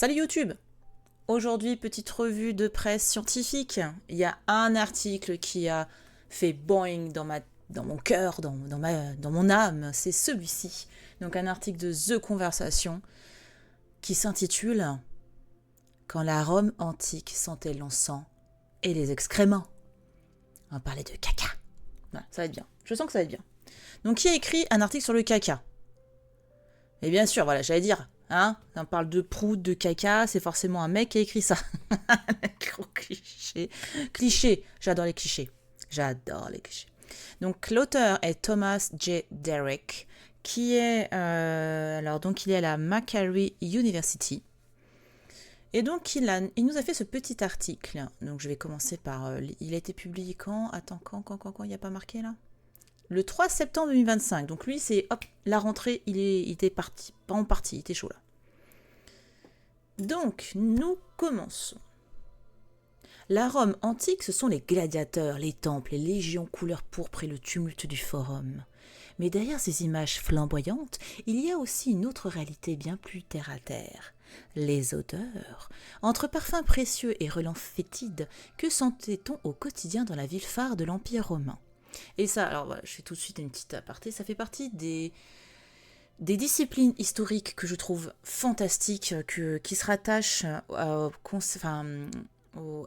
Salut YouTube! Aujourd'hui, petite revue de presse scientifique. Il y a un article qui a fait boing dans mon cœur, dans mon âme. C'est celui-ci. Donc un article de The Conversation qui s'intitule Quand la Rome antique sentait l'encens et les excréments. On va parler de caca. Voilà, ça va être bien. Je sens que ça va être bien. Donc qui a écrit un article sur le caca? Et bien sûr, voilà, j'allais dire, hein, on parle de prout, de caca, c'est forcément un mec qui a écrit ça. Gros cliché. Cliché, j'adore les clichés. J'adore les clichés. Donc l'auteur est Thomas J. Derrick, qui est, donc il est à la Macquarie University. Et donc il nous a fait ce petit article. Donc je vais commencer par, il a été publié quand? Attends, quand il n'y a pas marqué là? Le 3 septembre 2025. Donc lui, c'est hop, la rentrée, il était parti. Pas en partie, il était chaud là. Donc, nous commençons. La Rome antique, ce sont les gladiateurs, les temples, les légions couleur pourpre et le tumulte du forum. Mais derrière ces images flamboyantes, il y a aussi une autre réalité bien plus terre-à-terre. Les odeurs. Entre parfums précieux et relents fétides, que sentait-on au quotidien dans la ville phare de l'Empire romain? Et ça, alors voilà, je fais tout de suite une petite aparté, ça fait partie des disciplines historiques que je trouve fantastiques, qui se rattachent à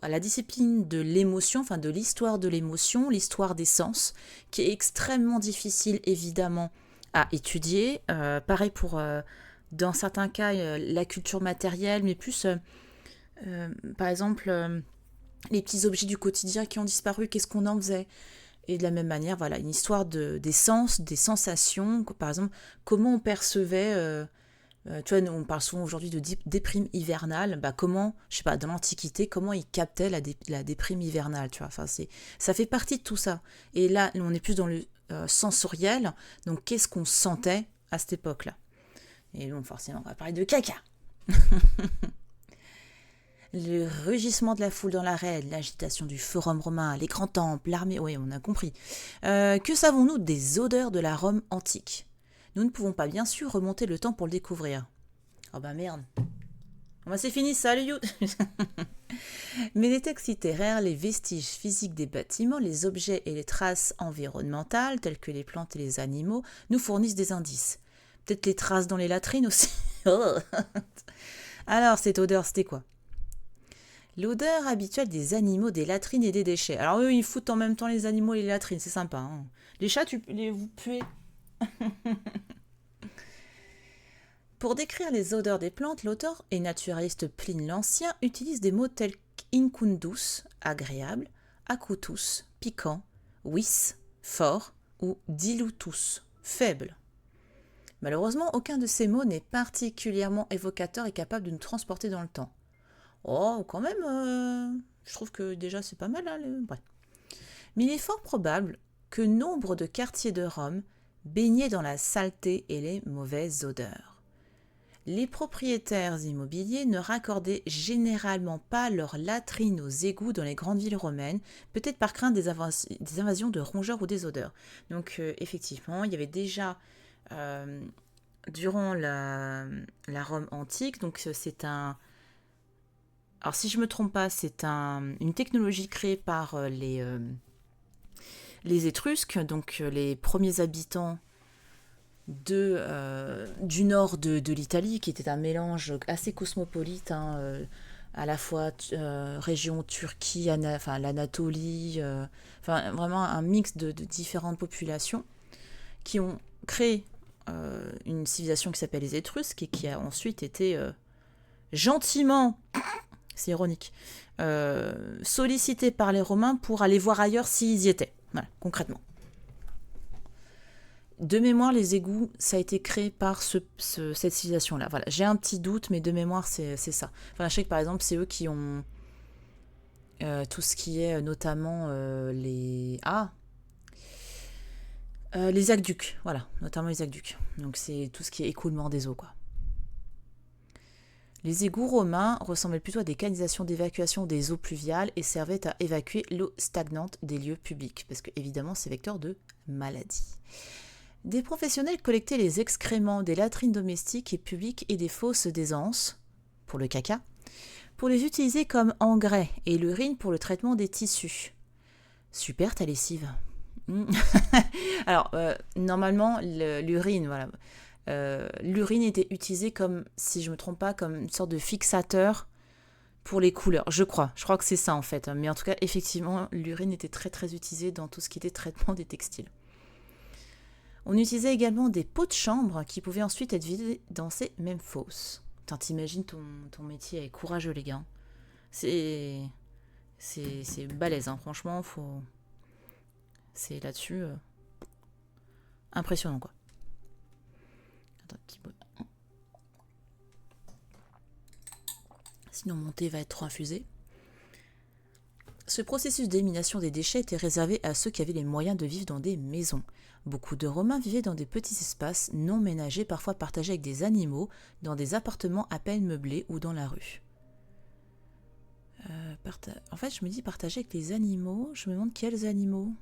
la discipline de l'émotion, enfin de l'histoire de l'émotion, l'histoire des sens, qui est extrêmement difficile évidemment à étudier. Pareil pour, dans certains cas, la culture matérielle, mais plus, par exemple, les petits objets du quotidien qui ont disparu, qu'est-ce qu'on en faisait? Et de la même manière, voilà, une histoire des sens, des sensations. Par exemple, comment on percevait, tu vois, on parle souvent aujourd'hui de déprime hivernale. Bah, comment, je sais pas, dans l'Antiquité, comment ils captaient la déprime hivernale, tu vois. Enfin, ça fait partie de tout ça. Et là, on est plus dans le sensoriel. Donc, qu'est-ce qu'on sentait à cette époque-là? Et donc, forcément, on va parler de caca. Le rugissement de la foule dans l'arène, l'agitation du forum romain, les grands temples, l'armée... Oui, on a compris. Que savons-nous des odeurs de la Rome antique? Nous ne pouvons pas, bien sûr, remonter le temps pour le découvrir. Oh bah merde. Oh bah c'est fini, salut you. Mais les textes littéraires, les vestiges physiques des bâtiments, les objets et les traces environnementales, telles que les plantes et les animaux, nous fournissent des indices. Peut-être les traces dans les latrines aussi. Alors, cette odeur, c'était quoi? L'odeur habituelle des animaux, des latrines et des déchets. Alors eux, ils foutent en même temps les animaux et les latrines, c'est sympa. Hein. Les chats, vous puez. Pour décrire les odeurs des plantes, l'auteur et naturaliste Pline l'Ancien utilise des mots tels qu'incundus, agréable, acutus, piquant, vis, fort, ou dilutus, faible. Malheureusement, aucun de ces mots n'est particulièrement évocateur et capable de nous transporter dans le temps. Oh, quand même, je trouve que déjà c'est pas mal. Hein, bref. Mais il est fort probable que nombre de quartiers de Rome baignaient dans la saleté et les mauvaises odeurs. Les propriétaires immobiliers ne raccordaient généralement pas leurs latrines aux égouts dans les grandes villes romaines, peut-être par crainte des invasions de rongeurs ou des odeurs. Donc effectivement, il y avait déjà, durant la Rome antique, donc c'est un... Alors si je ne me trompe pas, c'est une technologie créée par les Étrusques, donc les premiers habitants du nord de l'Italie, qui était un mélange assez cosmopolite, hein, à la fois région Turquie, l'Anatolie, vraiment un mix de différentes populations qui ont créé une civilisation qui s'appelle les Étrusques et qui a ensuite été gentiment, c'est ironique, sollicité par les Romains pour aller voir ailleurs s'ils y étaient. Voilà, concrètement. De mémoire, les égouts, ça a été créé par cette civilisation-là. Voilà, j'ai un petit doute, mais de mémoire, c'est ça. Enfin, je sais que par exemple, c'est eux qui ont tout ce qui est notamment les aqueducs. Voilà, notamment les aqueducs. Donc c'est tout ce qui est écoulement des eaux, quoi. Les égouts romains ressemblaient plutôt à des canalisations d'évacuation des eaux pluviales et servaient à évacuer l'eau stagnante des lieux publics, parce que évidemment c'est vecteur de maladie. Des professionnels collectaient les excréments des latrines domestiques et publiques et des fosses d'aisance pour le caca, pour les utiliser comme engrais et l'urine pour le traitement des tissus. Super ta lessive. Alors, normalement, l'urine, voilà. L'urine était utilisée comme, si je ne me trompe pas, comme une sorte de fixateur pour les couleurs, je crois que c'est ça en fait, mais en tout cas effectivement l'urine était très très utilisée dans tout ce qui était traitement des textiles. On utilisait également des pots de chambre qui pouvaient ensuite être vidés dans ces mêmes fosses. Putain, t'imagines ton métier est courageux les gars, c'est balèze hein. Franchement c'est là-dessus impressionnant quoi. Attends, sinon mon thé va être trop infusé. Ce processus d'élimination des déchets était réservé à ceux qui avaient les moyens de vivre dans des maisons. Beaucoup de Romains vivaient dans des petits espaces non ménagés, parfois partagés avec des animaux, dans des appartements à peine meublés ou dans la rue. En fait, je me dis partager avec les animaux, je me demande quels animaux.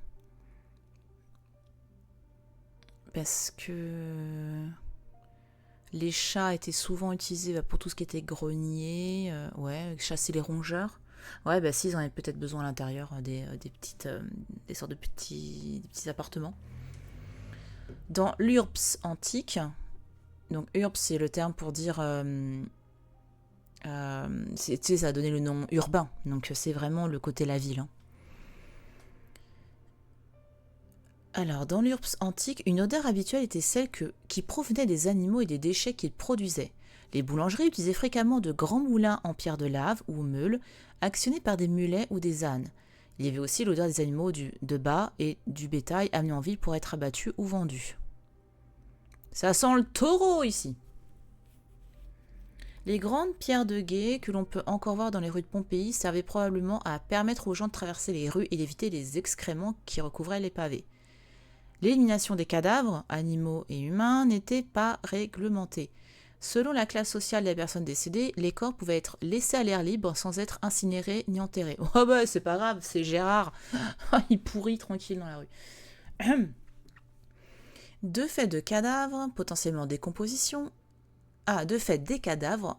Parce que les chats étaient souvent utilisés pour tout ce qui était grenier, chasser les rongeurs. Ouais, bah si, ils en avaient peut-être besoin à l'intérieur, des sortes de petits appartements. Dans l'URBS antique, donc URBS c'est le terme pour dire, ça a donné le nom urbain, donc c'est vraiment le côté la ville. Hein. Alors, dans l'URBS antique, une odeur habituelle était celle qui provenait des animaux et des déchets qu'ils produisaient. Les boulangeries utilisaient fréquemment de grands moulins en pierre de lave ou meule, actionnés par des mulets ou des ânes. Il y avait aussi l'odeur des animaux de bas et du bétail amenés en ville pour être abattus ou vendus. Ça sent le taureau ici. Les grandes pierres de guet que l'on peut encore voir dans les rues de Pompéi servaient probablement à permettre aux gens de traverser les rues et d'éviter les excréments qui recouvraient les pavés. L'élimination des cadavres, animaux et humains, n'était pas réglementée. Selon la classe sociale des personnes décédées, les corps pouvaient être laissés à l'air libre sans être incinérés ni enterrés. Oh bah c'est pas grave, c'est Gérard. Il pourrit tranquille dans la rue. De fait des cadavres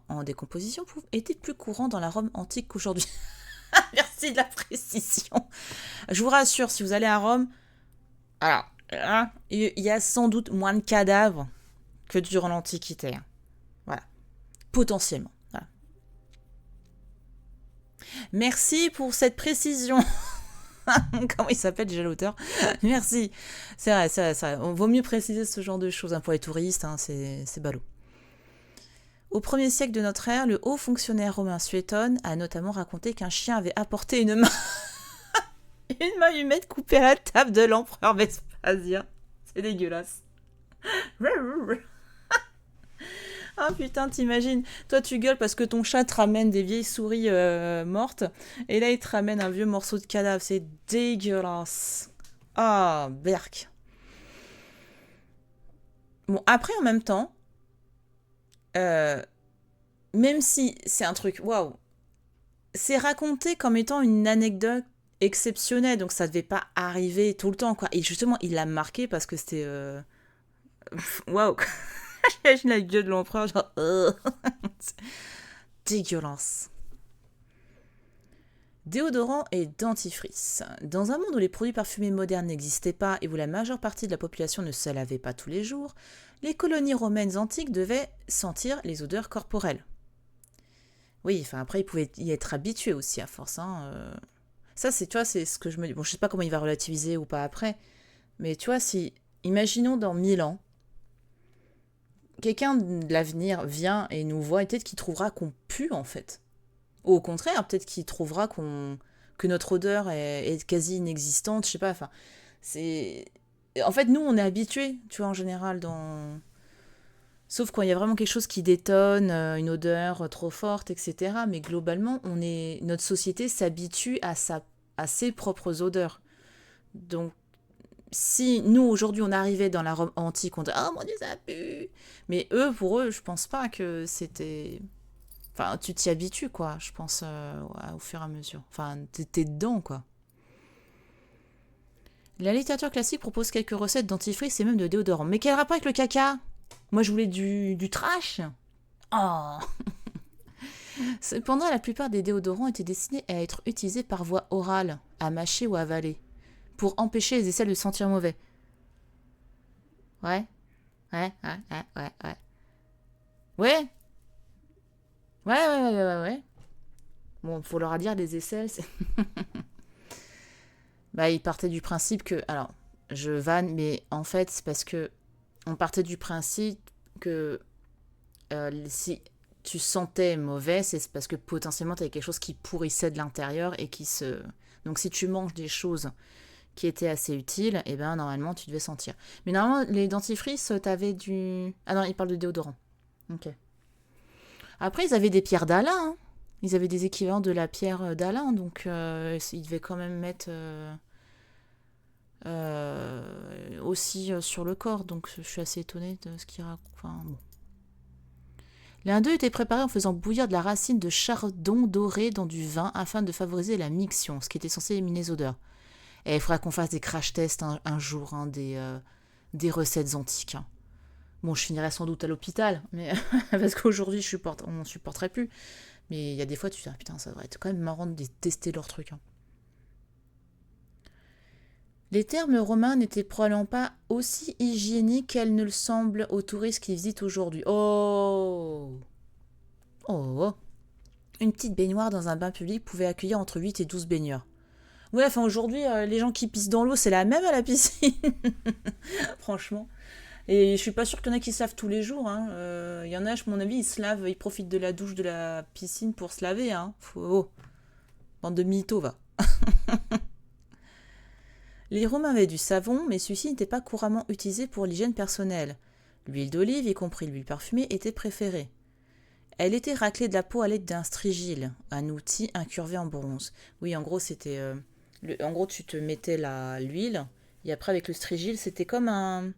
en décomposition étaient plus courants dans la Rome antique qu'aujourd'hui. Merci de la précision. Je vous rassure, si vous allez à Rome, alors, il y a sans doute moins de cadavres que durant l'Antiquité. Voilà. Potentiellement. Voilà. Merci pour cette précision. Comment il s'appelle déjà l'auteur? Merci. C'est vrai. On vaut mieux préciser ce genre de choses pour les touristes, c'est ballot. Au 1er siècle de notre ère, le haut fonctionnaire romain Suétone a notamment raconté qu'un chien avait apporté une main humaine coupée à la table de l'empereur Vespasien. C'est dégueulasse. Ah putain, t'imagines, toi tu gueules parce que ton chat te ramène des vieilles souris mortes, et là il te ramène un vieux morceau de cadavre, c'est dégueulasse. Ah, berk. Bon, après en même temps, même si c'est un truc, waouh, c'est raconté comme étant une anecdote exceptionnelle, donc ça devait pas arriver tout le temps, quoi. Et justement, il l'a marqué parce que c'était... Waouh. J'imagine la gueule de l'empereur, genre... Dégueulasse. Déodorant et dentifrice. Dans un monde où les produits parfumés modernes n'existaient pas et où la majeure partie de la population ne se lavait pas tous les jours, les colonies romaines antiques devaient sentir les odeurs corporelles. Oui, enfin après, ils pouvaient y être habitués aussi à force. Ça, c'est, tu vois, c'est ce que je me dis. Bon, je sais pas comment il va relativiser ou pas après, mais tu vois, si, imaginons dans 1000 ans, quelqu'un de l'avenir vient et nous voit, et peut-être qu'il trouvera qu'on pue, en fait. Ou au contraire, peut-être qu'il trouvera que notre odeur est quasi inexistante, je sais pas, enfin, c'est... En fait, nous, on est habitués, tu vois, en général, sauf quand il y a vraiment quelque chose qui détonne, une odeur trop forte, etc. Mais globalement, notre société s'habitue à ses propres odeurs. Donc, si nous, aujourd'hui, on arrivait dans la Rome antique, on dirait « Oh mon Dieu, ça pue !» Mais pour eux, je pense pas que c'était... Enfin, tu t'y habitues, quoi, je pense, au fur et à mesure. Enfin, t'es dedans, quoi. La littérature classique propose quelques recettes dentifrice et même de déodorant. Mais quel rapport avec le caca ? Moi, je voulais du trash. Oh. Cependant, la plupart des déodorants étaient destinés à être utilisés par voie orale, à mâcher ou à avaler, pour empêcher les aisselles de sentir mauvais. Ouais, ouais. Ouais, ouais. Bon, faut leur dire les aisselles, c'est... Bah, ils partaient du principe que... Alors, je vanne, mais en fait, c'est parce que on partait du principe que si tu sentais mauvais, c'est parce que potentiellement tu avais quelque chose qui pourrissait de l'intérieur et qui se... Donc si tu manges des choses qui étaient assez utiles, et ben normalement tu devais sentir. Mais normalement, les dentifrices, t'avais du... Ah non, ils parlent de déodorant. Ok. Après, ils avaient des pierres d'Alain, hein. Ils avaient des équivalents de la pierre d'Alain, donc ils devaient quand même mettre aussi sur le corps. Donc je suis assez étonnée de ce qu'ils racontent. Enfin, bon. L'un d'eux était préparé en faisant bouillir de la racine de chardon doré dans du vin afin de favoriser la miction, ce qui était censé éliminer les odeurs. Et il faudra qu'on fasse des crash tests un jour, hein, des recettes antiques. Hein. Bon, je finirai sans doute à l'hôpital, mais parce qu'aujourd'hui, on ne supporterait plus. Mais il y a des fois, tu te dis, ah, putain, ça devrait être quand même marrant de tester leurs trucs. Hein. Les termes romains n'étaient probablement pas aussi hygiéniques qu'elles ne le semblent aux touristes qui visitent aujourd'hui. Oh! Oh! Une petite baignoire dans un bain public pouvait accueillir entre 8 et 12 baigneurs. Ouais, enfin aujourd'hui, les gens qui pissent dans l'eau, c'est la même à la piscine. Franchement. Et je suis pas sûre qu'il y en a qui se lavent tous les jours. Hein. Il y en a, à mon avis, ils se lavent, ils profitent de la douche de la piscine pour se laver. Hein. Oh, bande de mythos, va. Les Romains avaient du savon, mais celui-ci n'était pas couramment utilisé pour l'hygiène personnelle. L'huile d'olive, y compris l'huile parfumée, était préférée. Elle était raclée de la peau à l'aide d'un strigile, un outil incurvé en bronze. Oui, en gros, c'était... en gros, tu te mettais l'huile, et après, avec le strigile, c'était comme un...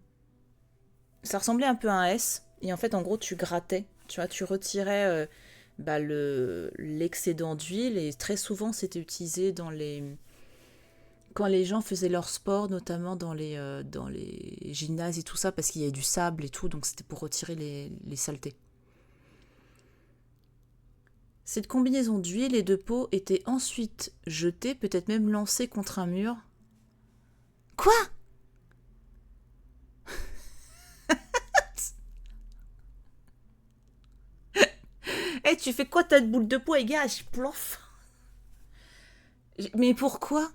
Ça ressemblait un peu à un S, et en fait, en gros, tu grattais. Tu vois, tu retirais l'excédent d'huile, et très souvent, c'était utilisé dans les... Quand les gens faisaient leur sport, notamment dans les gymnases et tout ça, parce qu'il y avait du sable et tout, donc c'était pour retirer les saletés. Cette combinaison d'huile et de peau était ensuite jetée, peut-être même lancée contre un mur. Quoi? Eh, tu fais quoi ta boule de peau, les gars? Je plof. Mais pourquoi?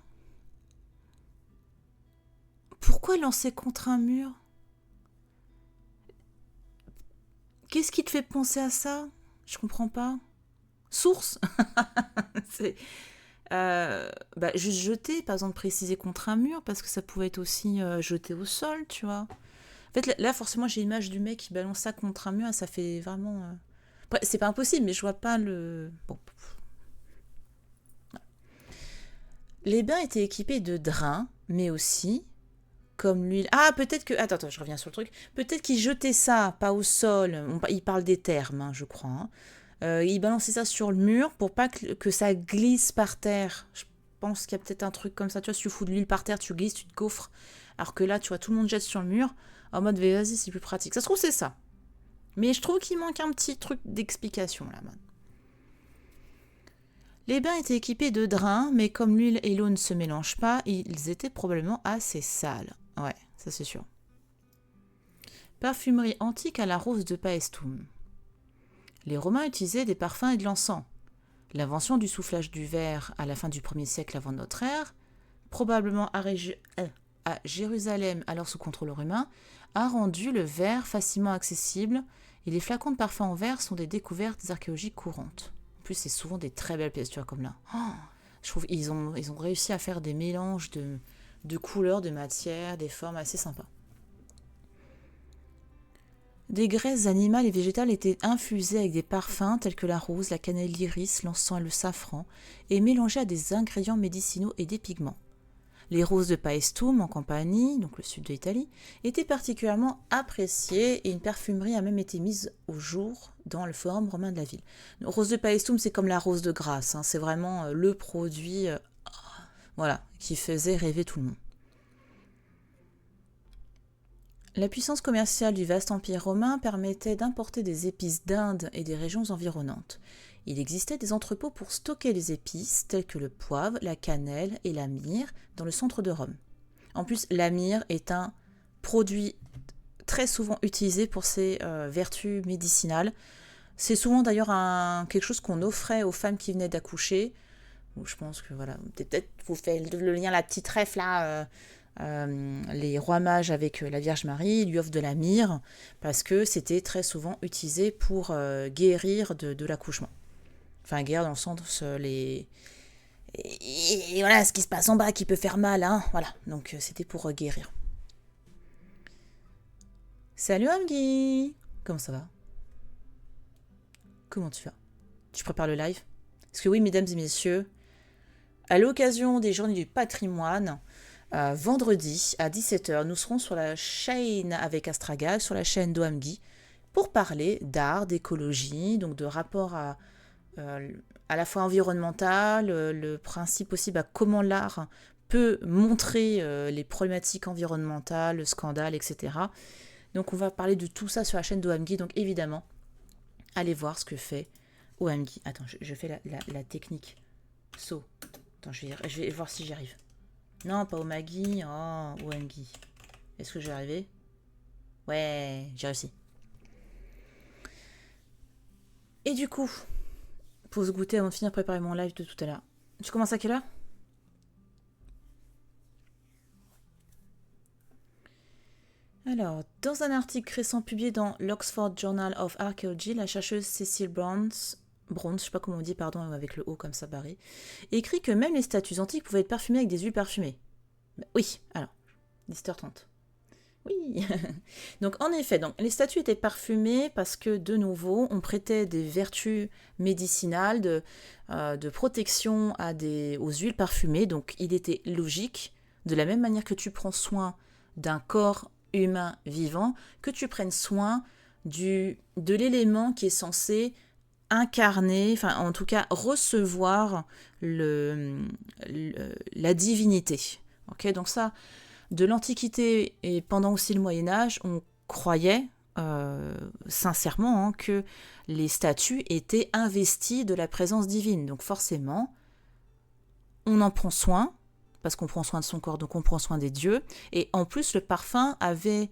Pourquoi lancer contre un mur? Qu'est-ce qui te fait penser à ça? Je comprends pas. Source? C'est... juste jeter, par exemple préciser contre un mur, parce que ça pouvait être aussi jeté au sol, tu vois. En fait, là forcément, j'ai l'image du mec qui balance ça contre un mur, et ça fait vraiment... Après, c'est pas impossible, mais je vois pas le... Bon. Les bains étaient équipés de drains, mais aussi, comme l'huile... Ah, peut-être que... Attends, je reviens sur le truc. Peut-être qu'ils jetaient ça, pas au sol. Il parle des termes, hein, je crois. Hein. Il balançait ça sur le mur pour pas que ça glisse par terre. Je pense qu'il y a peut-être un truc comme ça. Tu vois, si tu fous de l'huile par terre, tu glisses, tu te gaufres. Alors que là, tu vois, tout le monde jette sur le mur. En mode, vas-y, c'est plus pratique. Ça se trouve, c'est ça. Mais je trouve qu'il manque un petit truc d'explication là, man. Les bains étaient équipés de drains, mais comme l'huile et l'eau ne se mélangent pas, ils étaient probablement assez sales. Ouais, ça c'est sûr. Parfumerie antique à la rose de Paestum. Les Romains utilisaient des parfums et de l'encens. L'invention du soufflage du verre à la fin du 1er siècle avant notre ère, probablement à Jérusalem alors sous contrôle romain, a rendu le verre facilement accessible et les flacons de parfum en verre sont des découvertes archéologiques courantes. En plus, c'est souvent des très belles pièces, tu vois, comme là. Oh, je trouve qu'ils ont réussi à faire des mélanges de couleurs, de matières, des formes assez sympas. Des graisses animales et végétales étaient infusées avec des parfums tels que la rose, la cannelle, l'iris, l'encens et le safran, et mélangées à des ingrédients médicinaux et des pigments. Les roses de Paestum, en Campanie, donc le sud de l'Italie, étaient particulièrement appréciées et une parfumerie a même été mise au jour dans le forum romain de la ville. La rose de Paestum, c'est comme la rose de Grasse, hein, c'est vraiment le produit qui faisait rêver tout le monde. La puissance commerciale du vaste empire romain permettait d'importer des épices d'Inde et des régions environnantes. Il existait des entrepôts pour stocker les épices telles que le poivre, la cannelle et la myrrhe dans le centre de Rome. En plus, la myrrhe est un produit très souvent utilisé pour ses vertus médicinales. C'est souvent d'ailleurs quelque chose qu'on offrait aux femmes qui venaient d'accoucher. Je pense que voilà, peut-être vous faites le lien, la petite ref là, les rois mages avec la Vierge Marie lui offrent de la myrrhe parce que c'était très souvent utilisé pour guérir de l'accouchement. Enfin, guérir dans le sens et voilà, ce qui se passe en bas qui peut faire mal, hein. Voilà, donc c'était pour guérir. Salut Amgui. Comment ça va? Comment tu vas? Tu prépares le live? Parce que oui, mesdames et messieurs, à l'occasion des Journées du patrimoine, vendredi à 17h, nous serons sur la chaîne avec Astragal, sur la chaîne d'OMGui, pour parler d'art, d'écologie, donc de rapport à la fois environnemental, le principe aussi comment l'art peut montrer les problématiques environnementales, le scandale, etc. Donc on va parler de tout ça sur la chaîne d'OMGui, donc évidemment, allez voir ce que fait OMGui. Attends, je fais la technique saut. Attends, je vais voir si j'y arrive. Non, pas Omagi, OMGui. Est-ce que j'ai arrivé? Ouais, j'ai réussi. Et du coup, pour se goûter avant de finir préparer mon live de tout à l'heure. Tu commences à quelle heure? Alors, dans un article récent publié dans l'Oxford Journal of Archaeology, la chercheuse Cecil Brown, je sais pas comment on dit, pardon, avec le O comme ça barré, écrit que même les statues antiques pouvaient être parfumées avec des huiles parfumées. Oui, alors, 17h30. Oui. Donc en effet, les statues étaient parfumées parce que de nouveau, on prêtait des vertus médicinales de protection aux huiles parfumées. Donc il était logique, de la même manière que tu prends soin d'un corps humain vivant, que tu prennes soin de l'élément qui est censé incarner, enfin en tout cas recevoir la divinité. Ok, donc ça, de l'Antiquité et pendant aussi le Moyen-Âge, on croyait sincèrement que les statues étaient investies de la présence divine. Donc forcément, on en prend soin, parce qu'on prend soin de son corps, donc on prend soin des dieux. Et en plus, le parfum avait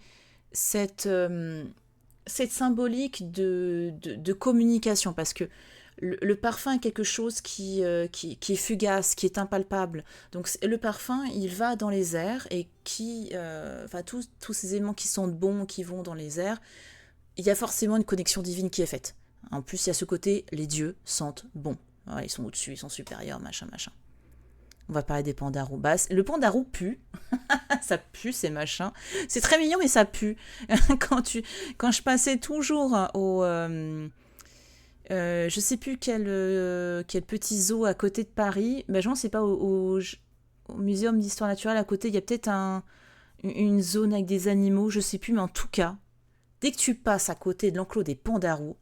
cette symbolique de communication, parce que le parfum est quelque chose qui est fugace, qui est impalpable. Donc le parfum, il va dans les airs et tous ces éléments qui sentent bon, qui vont dans les airs, il y a forcément une connexion divine qui est faite. En plus, il y a ce côté, les dieux sentent bon. Voilà, ils sont au-dessus, ils sont supérieurs, machin, machin. On va parler des pandarous. Le pandarou pue. Ça pue, ces machins. C'est très mignon, mais ça pue. Quand je passais toujours au... je sais plus quel petit zoo à côté de Paris. Je ne sais pas, au Muséum d'Histoire Naturelle à côté, il y a peut-être une zone avec des animaux, je sais plus, mais en tout cas, dès que tu passes à côté de l'enclos des pandarous,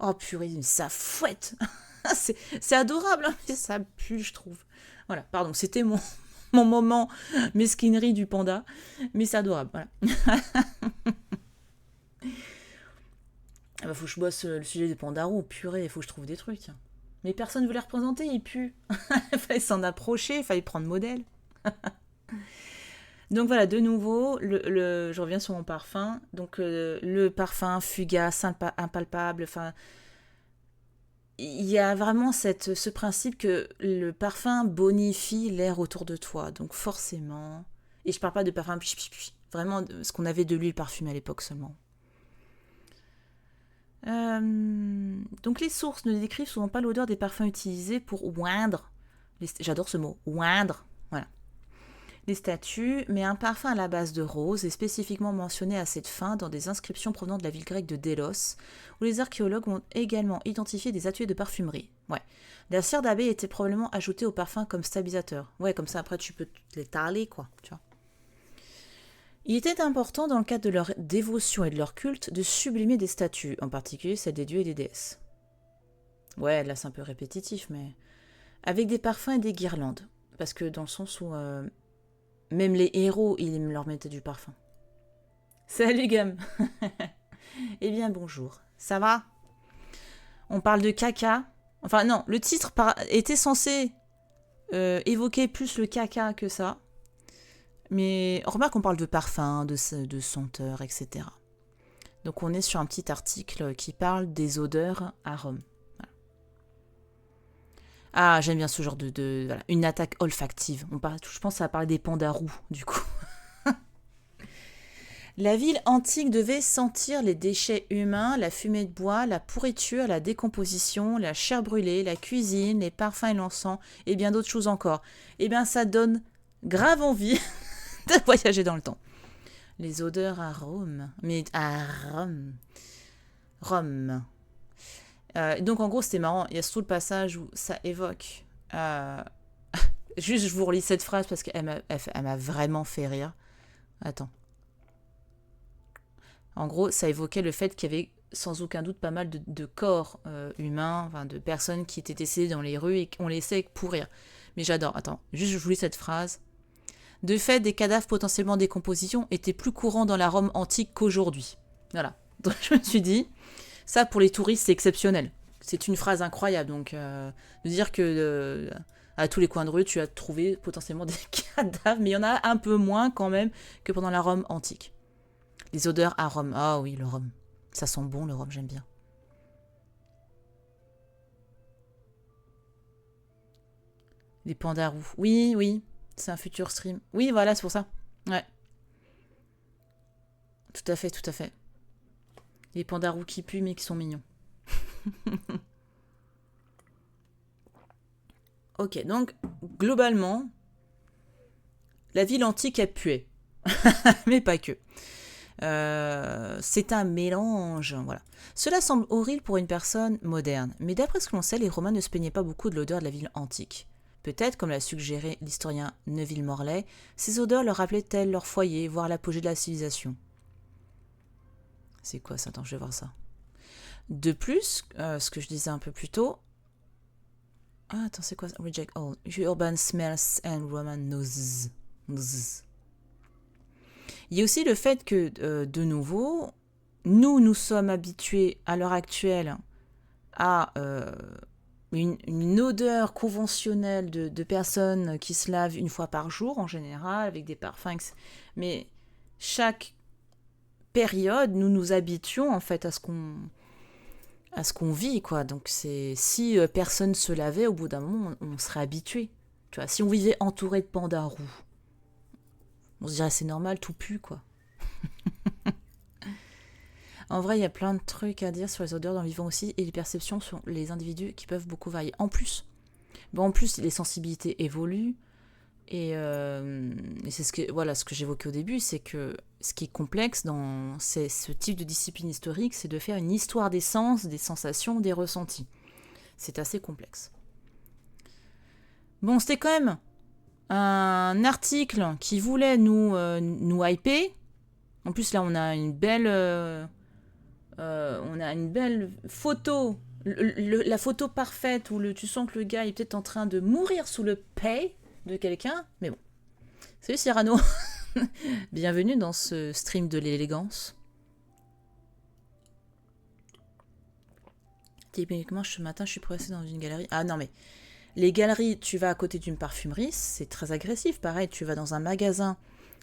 oh purée, ça fouette. C'est adorable, hein, mais ça pue, je trouve. Voilà, pardon, c'était mon moment mesquinerie du panda, mais c'est adorable, voilà. Faut que je bosse le sujet des pandarous, purée, il faut que je trouve des trucs. Tiens. Mais personne ne veut les représenter, ils puent. Il fallait s'en approcher, il fallait prendre modèle. Donc voilà, de nouveau, je reviens sur mon parfum. Donc le parfum fugace, impalpable, enfin... Il y a vraiment ce principe que le parfum bonifie l'air autour de toi. Donc forcément... Et je parle pas de parfum... Vraiment ce qu'on avait de l'huile parfumée à l'époque seulement. Donc les sources ne décrivent souvent pas l'odeur des parfums utilisés pour oindre. J'adore ce mot, oindre. Voilà. Les statues, mais un parfum à la base de rose est spécifiquement mentionné à cette fin dans des inscriptions provenant de la ville grecque de Délos, où les archéologues ont également identifié des ateliers de parfumerie. Ouais. La cire d'abeille était probablement ajoutée au parfum comme stabilisateur. Ouais, comme ça après tu peux les taler, quoi, tu vois. Il était important dans le cadre de leur dévotion et de leur culte de sublimer des statues, en particulier celles des dieux et des déesses. Ouais, là c'est un peu répétitif, mais... Avec des parfums et des guirlandes. Parce que dans le sens où... Même les héros, ils leur mettaient du parfum. Salut Gam. Eh bien bonjour. Ça va? On parle de caca. Enfin non, le titre était censé évoquer plus le caca que ça. Mais remarque qu'on parle de parfum, de senteur, etc. Donc on est sur un petit article qui parle des odeurs à Rome. Voilà. Ah, j'aime bien ce genre voilà, une attaque olfactive. Je pense que ça va parler des pandarous, du coup. La ville antique devait sentir les déchets humains, la fumée de bois, la pourriture, la décomposition, la chair brûlée, la cuisine, les parfums et l'encens, et bien d'autres choses encore. Eh bien, ça donne grave envie de voyager dans le temps. Les odeurs à Rome. Mais à Rome. Rome. Donc en gros, c'était marrant. Il y a tout le passage où ça évoque. Juste, je vous relis cette phrase parce qu'elle m'a vraiment fait rire. Attends. En gros, ça évoquait le fait qu'il y avait sans aucun doute pas mal de corps humains, enfin de personnes qui étaient décédées dans les rues et qu'on laissait pourrir. Mais j'adore. Attends, juste je vous lis cette phrase. De fait, des cadavres potentiellement décomposition étaient plus courants dans la Rome antique qu'aujourd'hui. Voilà. Donc je me suis dit, ça pour les touristes, c'est exceptionnel. C'est une phrase incroyable. Donc de dire que à tous les coins de rue, tu as trouvé potentiellement des cadavres, mais il y en a un peu moins quand même que pendant la Rome antique. Les odeurs à Rome. Ah oui, le rhum. Ça sent bon, le rhum, j'aime bien. Les pandarous. Oui, oui. C'est un futur stream. Oui, voilà, c'est pour ça. Ouais. Tout à fait, tout à fait. Les pandarous qui puent mais qui sont mignons. Ok, donc, globalement, la ville antique a pué. Mais pas que. C'est un mélange, voilà. Cela semble horrible pour une personne moderne, mais d'après ce que l'on sait, les Romains ne se plaignaient pas beaucoup de l'odeur de la ville antique. Peut-être, comme l'a suggéré l'historien Neville Morley, ces odeurs leur rappelaient-elles leur foyer, voire l'apogée de la civilisation. C'est quoi ça? Attends, je vais voir ça. De plus, ce que je disais un peu plus tôt... Ah, attends, c'est quoi ça? Reject all. Urban smells and Roman noses. Il y a aussi le fait que, de nouveau, nous sommes habitués à l'heure actuelle à une odeur conventionnelle de personnes qui se lavent une fois par jour en général, avec des parfums. Mais chaque période, nous nous habituons en fait à ce qu'on vit, quoi. Donc si personne se lavait, au bout d'un moment, on serait habitué. Tu vois, si on vivait entouré de pandarous, on se dirait c'est normal, tout pue, quoi. En vrai, il y a plein de trucs à dire sur les odeurs dans le vivant aussi, et les perceptions sur les individus qui peuvent beaucoup varier. En plus, les sensibilités évoluent, et c'est ce que j'évoquais au début, c'est que ce qui est complexe dans ce type de discipline historique, c'est de faire une histoire des sens, des sensations, des ressentis. C'est assez complexe. Bon, c'était quand même un article qui voulait nous hyper. En plus, là, on a une belle photo, la photo parfaite où tu sens que le gars est peut-être en train de mourir sous le paix de quelqu'un. Mais bon. Salut Cyrano. Bienvenue dans ce stream de l'élégance. Typiquement, ce matin, je suis pressée dans une galerie. Ah non, mais les galeries, tu vas à côté d'une parfumerie, c'est très agressif. Pareil, tu vas dans un magasin,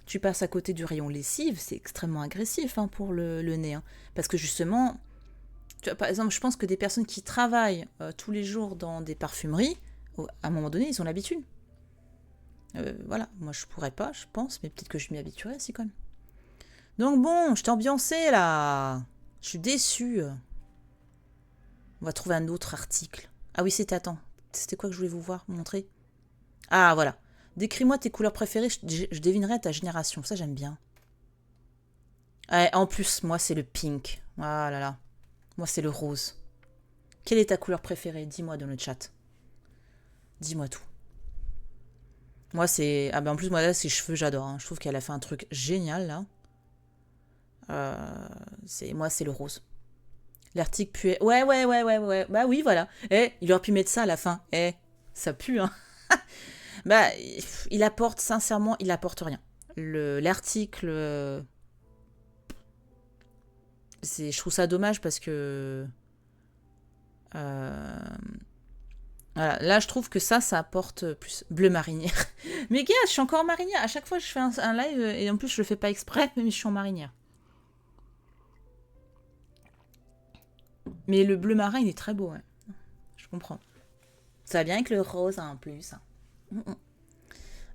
tu passes à côté du rayon lessive, c'est extrêmement agressif pour le nez. Parce que justement, tu vois, par exemple, je pense que des personnes qui travaillent tous les jours dans des parfumeries, à un moment donné, ils ont l'habitude. Voilà, moi je pourrais pas, je pense, mais peut-être que je m'y habituerai aussi quand même. Donc bon, je t'ai ambiancé là. Je suis déçue. On va trouver un autre article. Ah oui, c'était quoi que je voulais vous montrer? Ah voilà. Décris-moi tes couleurs préférées, je devinerai ta génération. Ça, j'aime bien. En plus, moi, c'est le pink. Ah là là. Moi, c'est le rose. Quelle est ta couleur préférée? Dis-moi dans le chat. Dis-moi tout. Moi, c'est... Ah ben en plus, moi, là, ses cheveux, j'adore. Je trouve qu'elle a fait un truc génial, là. Moi, c'est le rose. L'article puait... Ouais. Bah oui, voilà. Il aurait pu mettre ça à la fin. Ça pue, hein. Bah, il apporte, sincèrement, il apporte rien. L'article... je trouve ça dommage parce que... Voilà, là, je trouve que ça apporte plus. Bleu marinière. Mais gars, je suis encore en marinière. À chaque fois, je fais un live, et en plus, je le fais pas exprès, mais je suis en marinière. Mais le bleu marin, il est très beau, ouais. Je comprends. Ça va bien avec le rose, en plus.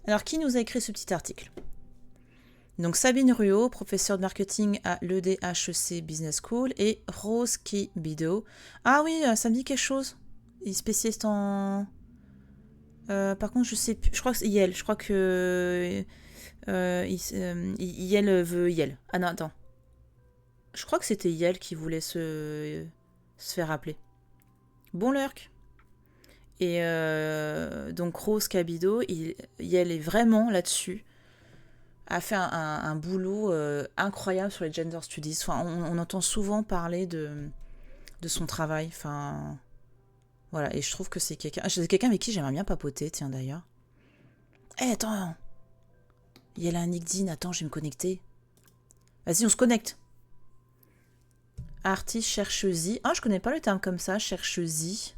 Alors, qui nous a écrit ce petit article? Donc, Sabine Ruot, professeure de marketing à l'EDHEC Business School, et Rose Kibido. Ah oui, ça me dit quelque chose. Il est spécialiste en... par contre, je sais plus. Je crois que c'est Yel. Je crois que... Yel veut Yel. Ah non, attends. Je crois que c'était Yel qui voulait se faire appeler. Bon lurk. Et donc Rose Cabido, Yel est vraiment là-dessus. A fait un boulot incroyable sur les gender studies. Enfin, on entend souvent parler de son travail. Enfin, voilà. Et je trouve que c'est quelqu'un avec qui j'aimerais bien papoter, tiens d'ailleurs. Eh, attends. Yel a un LinkedIn. Attends, je vais me connecter. Vas-y, on se connecte. Artiste chercheuse. Ah, je connais pas le terme comme ça, chercheuse.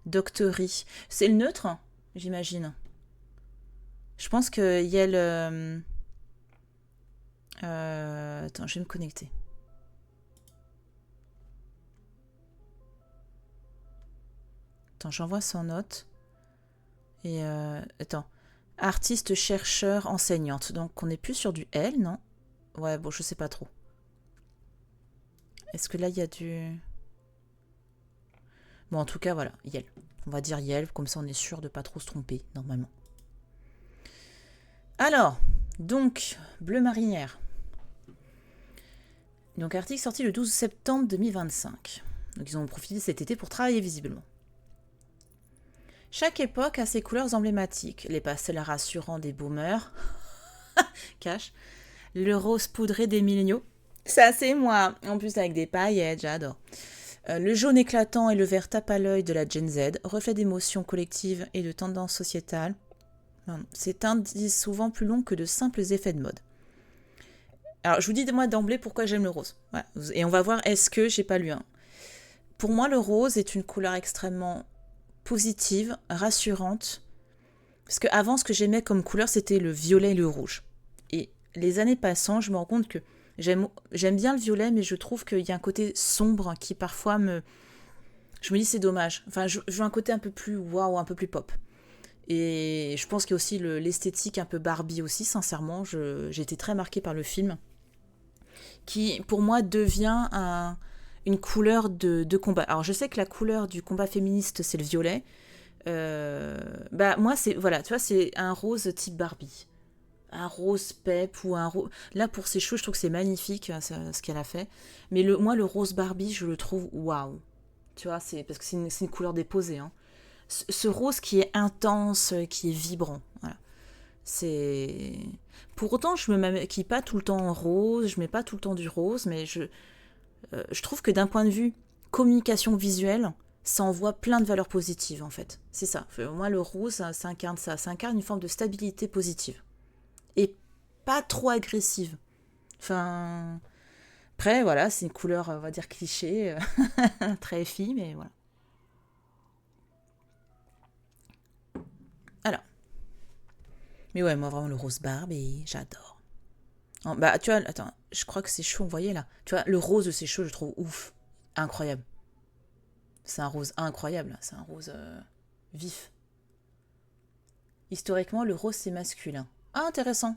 Doctory. C'est le neutre, j'imagine. Je pense que Yel... attends, je vais me connecter. Attends, j'envoie son note. Et attends. Artiste, chercheur, enseignante. Donc, on n'est plus sur du L, non? Ouais, bon, je sais pas trop. Est-ce que là, il y a du... Bon, en tout cas, voilà, Yel. On va dire Yel, comme ça on est sûr de pas trop se tromper, normalement. Alors, donc, Bleu marinière. Donc, article sorti le 12 septembre 2025. Donc, ils ont profité cet été pour travailler visiblement. Chaque époque a ses couleurs emblématiques. Les pastels rassurants des boomers. Cache. Le rose poudré des milléniaux. Ça, c'est moi. En plus, avec des paillettes, j'adore. Le jaune éclatant et le vert tape à l'œil de la Gen Z, reflet d'émotions collectives et de tendances sociétales. C'est un indice souvent plus long que de simples effets de mode. Alors, je vous dis moi d'emblée pourquoi j'aime le rose. Voilà. Et on va voir, est-ce que j'ai pas lu un. Pour moi, le rose est une couleur extrêmement positive, rassurante. Parce qu'avant, ce que j'aimais comme couleur, c'était le violet et le rouge. Et les années passant, je me rends compte que j'aime bien le violet, mais je trouve qu'il y a un côté sombre qui parfois me... Je me dis c'est dommage. Enfin, je veux un côté un peu plus waouh, un peu plus pop. Et je pense qu'il y a aussi l'esthétique un peu Barbie aussi, sincèrement. J'ai été très marquée par le film. Qui, pour moi, devient une couleur de combat. Alors, je sais que la couleur du combat féministe, c'est le violet. Moi, c'est... Voilà, tu vois, c'est un rose type Barbie. Un rose pep ou un rose... Là, pour ses cheveux, je trouve que c'est magnifique, ce qu'elle a fait. Mais moi, le rose Barbie, je le trouve waouh. Tu vois, parce que c'est une couleur déposée. Hein. Ce rose qui est intense, qui est vibrant. Voilà. C'est... Pour autant, je me maquille pas tout le temps en rose, je mets pas tout le temps du rose, mais je trouve que d'un point de vue communication visuelle, ça envoie plein de valeurs positives, en fait. C'est ça. Moi, le rose, ça incarne ça. Ça incarne une forme de stabilité positive. Et pas trop agressive. Enfin... Après, voilà, c'est une couleur, on va dire, cliché, très fille, mais voilà. Alors. Mais ouais, moi, vraiment, le rose Barbie, j'adore. Bah, tu vois, attends, je crois que ses cheveux, on voyait là. Tu vois, le rose de ses cheveux, je trouve ouf. Incroyable. C'est un rose incroyable, c'est un rose vif. Historiquement, le rose, c'est masculin. Ah, intéressant.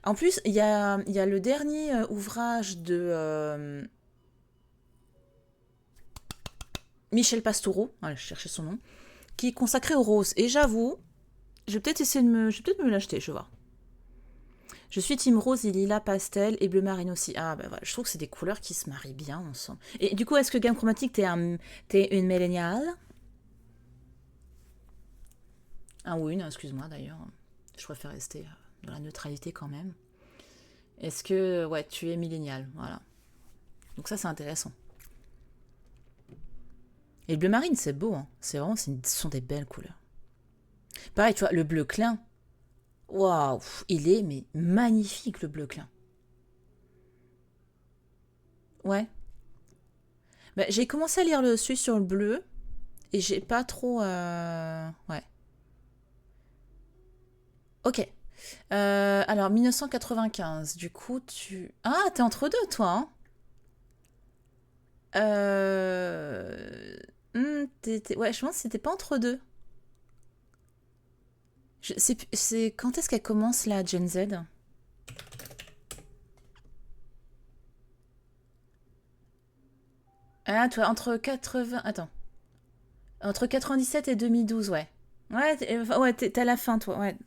En plus, il y a le dernier ouvrage de Michel Pastoureau, voilà, je cherchais son nom, qui est consacré au rose. Et j'avoue, je vais peut-être essayer je vais peut-être me l'acheter, je vais voir. Je suis team rose et lilas pastel et bleu marine aussi. Ah bah voilà, je trouve que c'est des couleurs qui se marient bien ensemble. Et du coup, est-ce que gamme chromatique, t'es une milléniale? Ah oui, non, excuse-moi d'ailleurs. Je préfère rester dans la neutralité quand même. Est-ce que, ouais, tu es millénial, voilà. Donc ça, c'est intéressant. Et le bleu marine, c'est beau, hein. C'est vraiment, ce sont des belles couleurs. Pareil, tu vois, le bleu clin. Waouh, il est mais magnifique le bleu clin. Ouais. Bah, j'ai commencé à lire le celui sur le bleu et j'ai pas trop. Ouais. Ok. Alors 1995. Du coup, tu. Ah, t'es entre deux, toi. Hein. Ouais, je pense que c'était pas entre deux. C'est quand est-ce qu'elle commence la Gen Z? Ah, toi, entre 80. Attends. Entre 97 et 2012, ouais. Ouais, enfin, ouais, t'es à la fin, toi, ouais.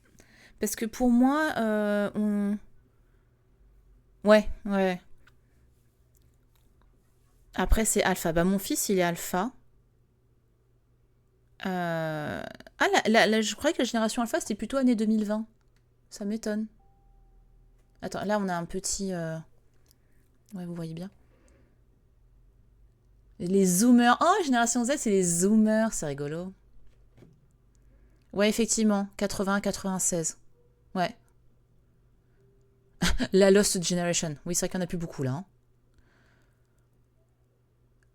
Parce que pour moi, on. Ouais, ouais. Après, c'est alpha. Bah, mon fils, il est alpha. Ah, je croyais que la génération alpha, c'était plutôt année 2020. Ça m'étonne. Attends, là, on a un petit. Ouais, vous voyez bien. Les zoomers. Oh, génération Z, c'est les zoomers. C'est rigolo. Ouais, effectivement. 80-96. Ouais. La Lost Generation. Oui, c'est vrai qu'il n'y en a plus beaucoup là. Hein.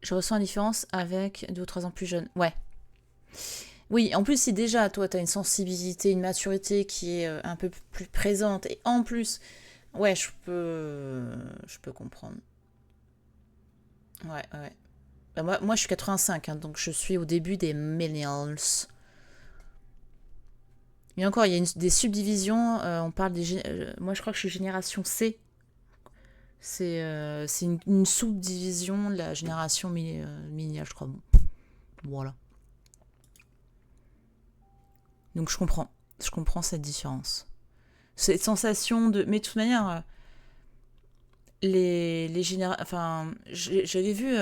Je ressens la différence avec 2 ou 3 ans plus jeunes. Ouais. Oui, en plus, si déjà, toi, tu as une sensibilité, une maturité qui est un peu plus présente, et en plus, ouais, je peux comprendre. Ouais, ouais. Bah, moi, je suis 85, hein, donc je suis au début des millennials. Et encore, il y a des subdivisions. On parle moi, je crois que je suis génération C. C'est une subdivision de la génération milléniale, je crois. Bon, voilà. Donc je comprends. Je comprends cette différence. Cette sensation de. Mais de toute manière, les générations. Enfin, j'avais vu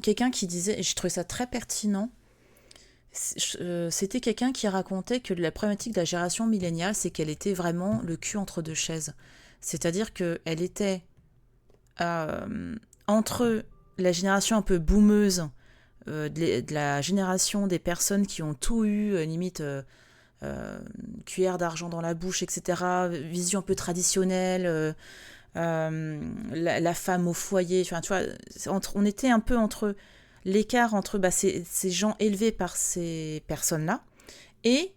quelqu'un qui disait, et j'ai trouvé ça très pertinent. C'était quelqu'un qui racontait que la problématique de la génération milléniale, c'est qu'elle était vraiment le cul entre deux chaises. C'est-à-dire qu'elle était euh, entre la génération un peu boumeuse, de la génération des personnes qui ont tout eu, limite cuillère d'argent dans la bouche, etc., vision un peu traditionnelle, la femme au foyer, enfin, tu vois, on était un peu entre l'écart entre ces gens élevés par ces personnes-là et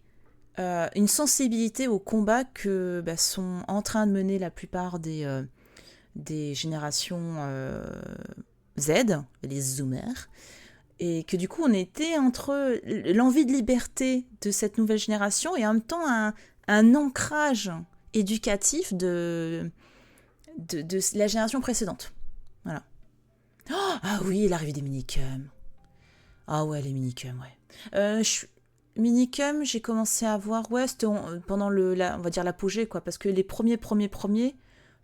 une sensibilité au combat que sont en train de mener la plupart des générations Z, les zoomers, et que du coup on était entre l'envie de liberté de cette nouvelle génération et en même temps un ancrage éducatif de la génération précédente. Voilà. Oh, ah oui, l'arrivée des minicums. Ah ouais, les minicums, ouais. Minicum, j'ai commencé à voir, ouais, c'était pendant on va dire l'apogée, quoi, parce que les premiers,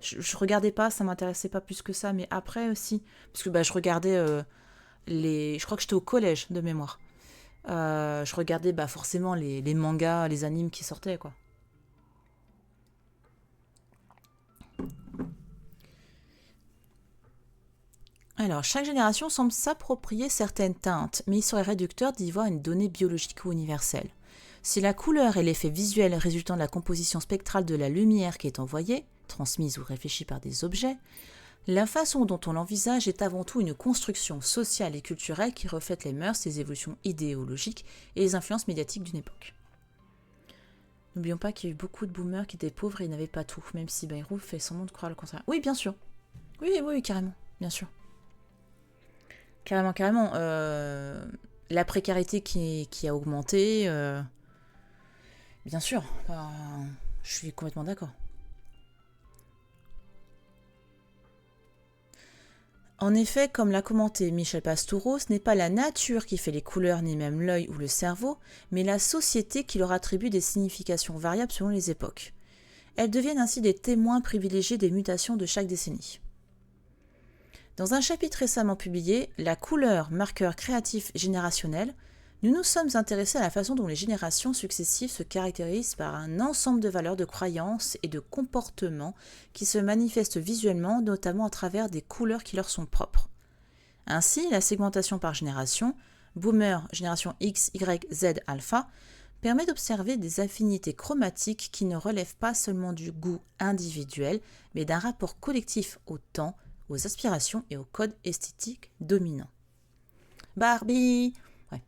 je regardais pas, ça m'intéressait pas plus que ça, mais après aussi, parce que je regardais je crois que j'étais au collège de mémoire. Je regardais forcément les mangas, les animes qui sortaient, quoi. Alors, chaque génération semble s'approprier certaines teintes, mais il serait réducteur d'y voir une donnée biologique ou universelle. Si la couleur est l'effet visuel résultant de la composition spectrale de la lumière qui est envoyée, transmise ou réfléchie par des objets, la façon dont on l'envisage est avant tout une construction sociale et culturelle qui reflète les mœurs, les évolutions idéologiques et les influences médiatiques d'une époque. N'oublions pas qu'il y a eu beaucoup de boomers qui étaient pauvres et n'avaient pas tout, même si Bayrou fait semblant de croire le contraire. Oui, bien sûr. Oui, oui, carrément, bien sûr. Carrément, carrément. La précarité qui a augmenté, bien sûr. Je suis complètement d'accord. En effet, comme l'a commenté Michel Pastoureau, ce n'est pas la nature qui fait les couleurs ni même l'œil ou le cerveau, mais la société qui leur attribue des significations variables selon les époques. Elles deviennent ainsi des témoins privilégiés des mutations de chaque décennie. Dans un chapitre récemment publié, La couleur, marqueur créatif générationnel, nous nous sommes intéressés à la façon dont les générations successives se caractérisent par un ensemble de valeurs, de croyances et de comportements qui se manifestent visuellement, notamment à travers des couleurs qui leur sont propres. Ainsi, la segmentation par génération, boomer, génération X, Y, Z, alpha, permet d'observer des affinités chromatiques qui ne relèvent pas seulement du goût individuel, mais d'un rapport collectif au temps, aux aspirations et aux codes esthétiques dominants. Barbie. Ouais.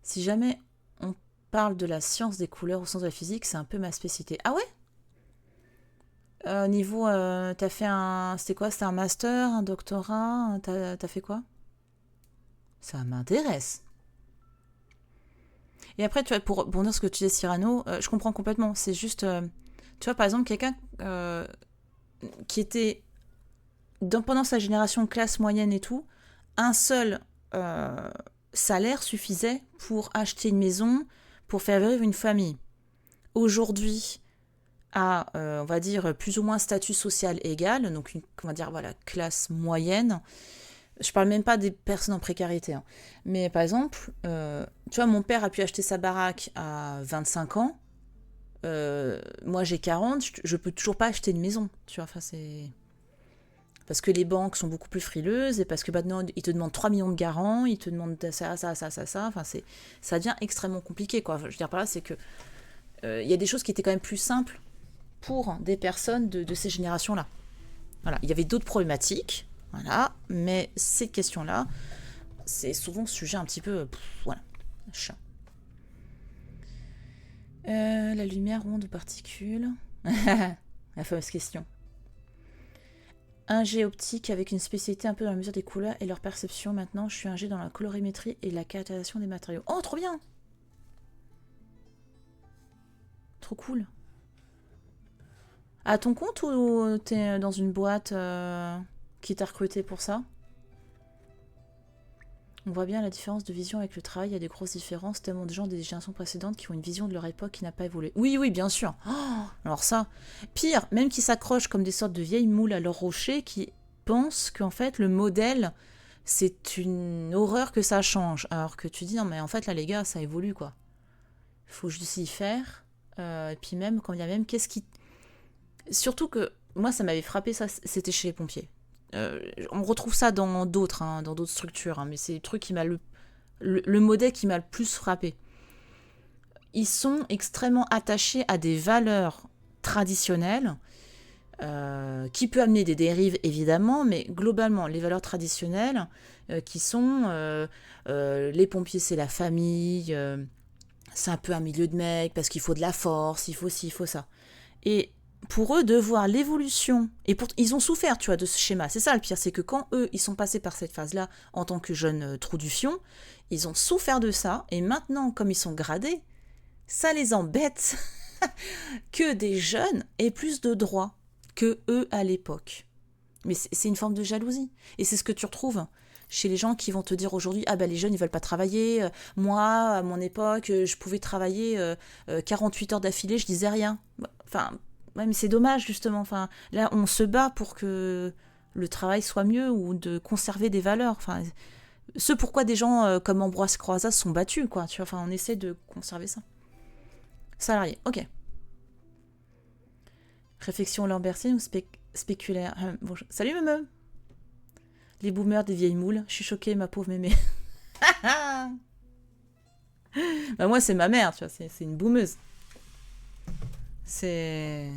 Si jamais on parle de la science des couleurs au sens de la physique, c'est un peu ma spécialité. Ah ouais? Niveau, t'as fait un... C'était quoi? C'était un master, un doctorat? T'as fait quoi? Ça m'intéresse. Et après, tu vois, pour rebondir sur ce que tu disais, Cyrano, je comprends complètement. C'est juste, tu vois, par exemple, quelqu'un qui était, pendant sa génération classe moyenne et tout, un seul euh, salaire suffisait pour acheter une maison, pour faire vivre une famille. Aujourd'hui, à, on va dire, plus ou moins statut social égal, donc une, on va dire, voilà, classe moyenne. Je parle même pas des personnes en précarité, hein. Mais par exemple, tu vois, mon père a pu acheter sa baraque à 25 ans. Moi, j'ai 40, je peux toujours pas acheter une maison. Tu vois, enfin, c'est... Parce que les banques sont beaucoup plus frileuses et parce que maintenant, ils te demandent 3 millions de garants, ils te demandent ça. Enfin, ça devient extrêmement compliqué, quoi. Je veux dire par là, c'est que il y a des choses qui étaient quand même plus simples pour des personnes de ces générations-là. Voilà. Il y avait d'autres problématiques, voilà, mais ces questions-là, c'est souvent sujet un petit peu, voilà, chiant. La lumière, onde ou particule. La fameuse question. Un jet optique avec une spécialité un peu dans la mesure des couleurs et leur perception. Maintenant, je suis un jet dans la colorimétrie et la caractérisation des matériaux. Oh, trop bien! Trop cool. À ton compte ou t'es dans une boîte qui t'a recruté pour ça? On voit bien la différence de vision avec le travail. Il y a des grosses différences, tellement de gens des générations précédentes qui ont une vision de leur époque qui n'a pas évolué. Oui, oui, bien sûr. Oh, alors ça, pire, même qui s'accrochent comme des sortes de vieilles moules à leur rocher, qui pensent qu'en fait le modèle, c'est une horreur que ça change. Alors que tu dis, non mais en fait là les gars, ça évolue quoi. Il faut juste y faire. Et puis même, quand il y a même, qu'est-ce qui... Surtout que, moi ça m'avait frappé, ça, c'était chez les pompiers. On retrouve ça dans d'autres structures, hein, mais c'est le truc qui m'a le modèle qui m'a le plus frappé. Ils sont extrêmement attachés à des valeurs traditionnelles, qui peut amener des dérives évidemment, mais globalement les valeurs traditionnelles qui sont les pompiers c'est la famille, c'est un peu un milieu de mecs parce qu'il faut de la force, il faut ci, il faut ça. Et pour eux, de voir l'évolution, et ils ont souffert, tu vois, de ce schéma. C'est ça le pire, c'est que quand eux, ils sont passés par cette phase-là en tant que jeunes trous du fion, ils ont souffert de ça, et maintenant, comme ils sont gradés, ça les embête que des jeunes aient plus de droits que eux à l'époque. Mais c'est une forme de jalousie. Et c'est ce que tu retrouves chez les gens qui vont te dire aujourd'hui, ah ben les jeunes ils veulent pas travailler, moi à mon époque je pouvais travailler 48 heures d'affilée, je disais rien. Enfin, ouais, mais c'est dommage justement. Enfin, là on se bat pour que le travail soit mieux ou de conserver des valeurs. Enfin, ce pourquoi des gens comme Ambroise Croizat se sont battus, quoi. Tu vois, enfin, on essaie de conserver ça. Salarié, ok. Réflexion lambertienne ou spéculaire. Bonjour. Salut Meme. Les boomers des vieilles moules. Je suis choquée, ma pauvre mémé. Bah moi, c'est ma mère, tu vois. C'est une boomeuse. C'est...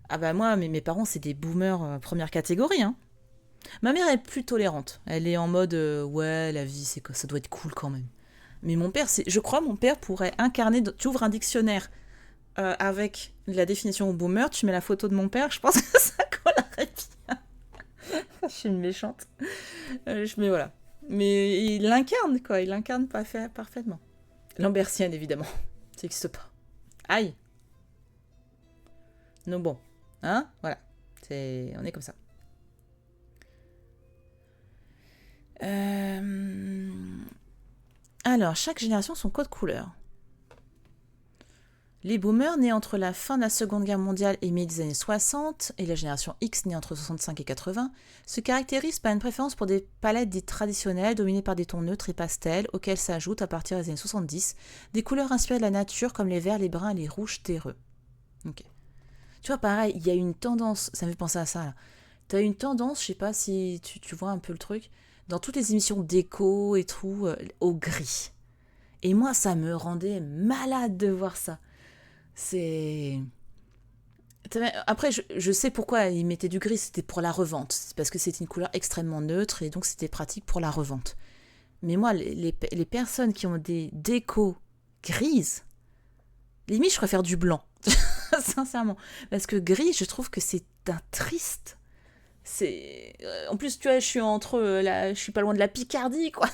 Ah bah moi, mes parents, c'est des boomers première catégorie, hein. Ma mère est plus tolérante. Elle est en mode, ouais, la vie, ça doit être cool quand même. Mais mon père, je crois, mon père pourrait incarner... Tu ouvres un dictionnaire avec la définition au boomer, tu mets la photo de mon père, je pense que ça collerait bien. Je suis une méchante. Mais voilà. Mais il l'incarne, quoi. Il l'incarne parfaitement. Lambertienne, évidemment. Ça n'existe pas. Aïe. Non, bon. Hein? Voilà. On est comme ça. Alors, chaque génération son code couleur. Les boomers nés entre la fin de la Seconde Guerre mondiale et milieu des années 60 et la génération X née entre 65 et 80 se caractérisent par une préférence pour des palettes dites traditionnelles dominées par des tons neutres et pastels auxquels s'ajoutent à partir des années 70 des couleurs inspirées de la nature comme les verts, les bruns et les rouges terreux. Ok. Tu vois, pareil, il y a une tendance, ça me fait penser à ça là. Tu as une tendance, je sais pas si tu vois un peu le truc, dans toutes les émissions d'écho et tout, au gris. Et moi, ça me rendait malade de voir ça. C'est... Après, je sais pourquoi ils mettaient du gris, c'était pour la revente. C'est parce que c'était une couleur extrêmement neutre et donc c'était pratique pour la revente. Mais moi, les personnes qui ont des décos grises, limite, je préfère du blanc. Sincèrement. Parce que gris, je trouve que c'est un triste. C'est en plus, tu vois, je suis entre je suis pas loin de la Picardie, quoi.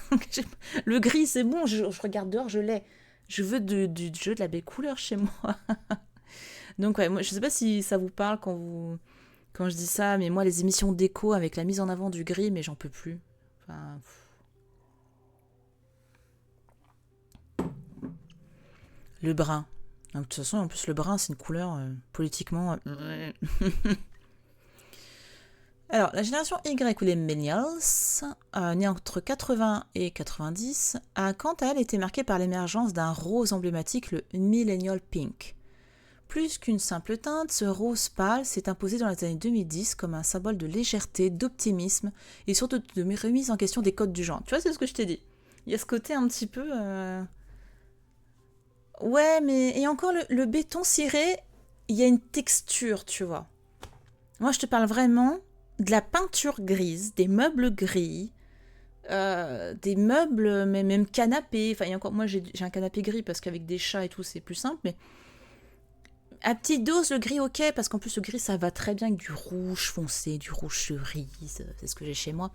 Le gris, c'est bon, je regarde dehors, je l'ai. Je veux du jeu de la belle couleur chez moi. Donc ouais, moi je sais pas si ça vous parle quand je dis ça, mais moi les émissions déco avec la mise en avant du gris, mais j'en peux plus. Enfin, le brun. De toute façon, en plus le brun c'est une couleur politiquement. Alors, la génération Y ou les millennials, née entre 80 et 90, a quant à elle été marquée par l'émergence d'un rose emblématique, le millennial pink. Plus qu'une simple teinte, ce rose pâle s'est imposé dans les années 2010 comme un symbole de légèreté, d'optimisme et surtout de remise en question des codes du genre. Tu vois, c'est ce que je t'ai dit. Il y a ce côté un petit peu... Ouais, mais... Et encore, le béton ciré, il y a une texture, tu vois. Moi, je te parle vraiment de la peinture grise, des meubles gris, des meubles, mais même canapés. Enfin, encore, moi, j'ai un canapé gris parce qu'avec des chats et tout, c'est plus simple, mais à petite dose, le gris, ok, parce qu'en plus, le gris, ça va très bien avec du rouge foncé, du rouge cerise, c'est ce que j'ai chez moi.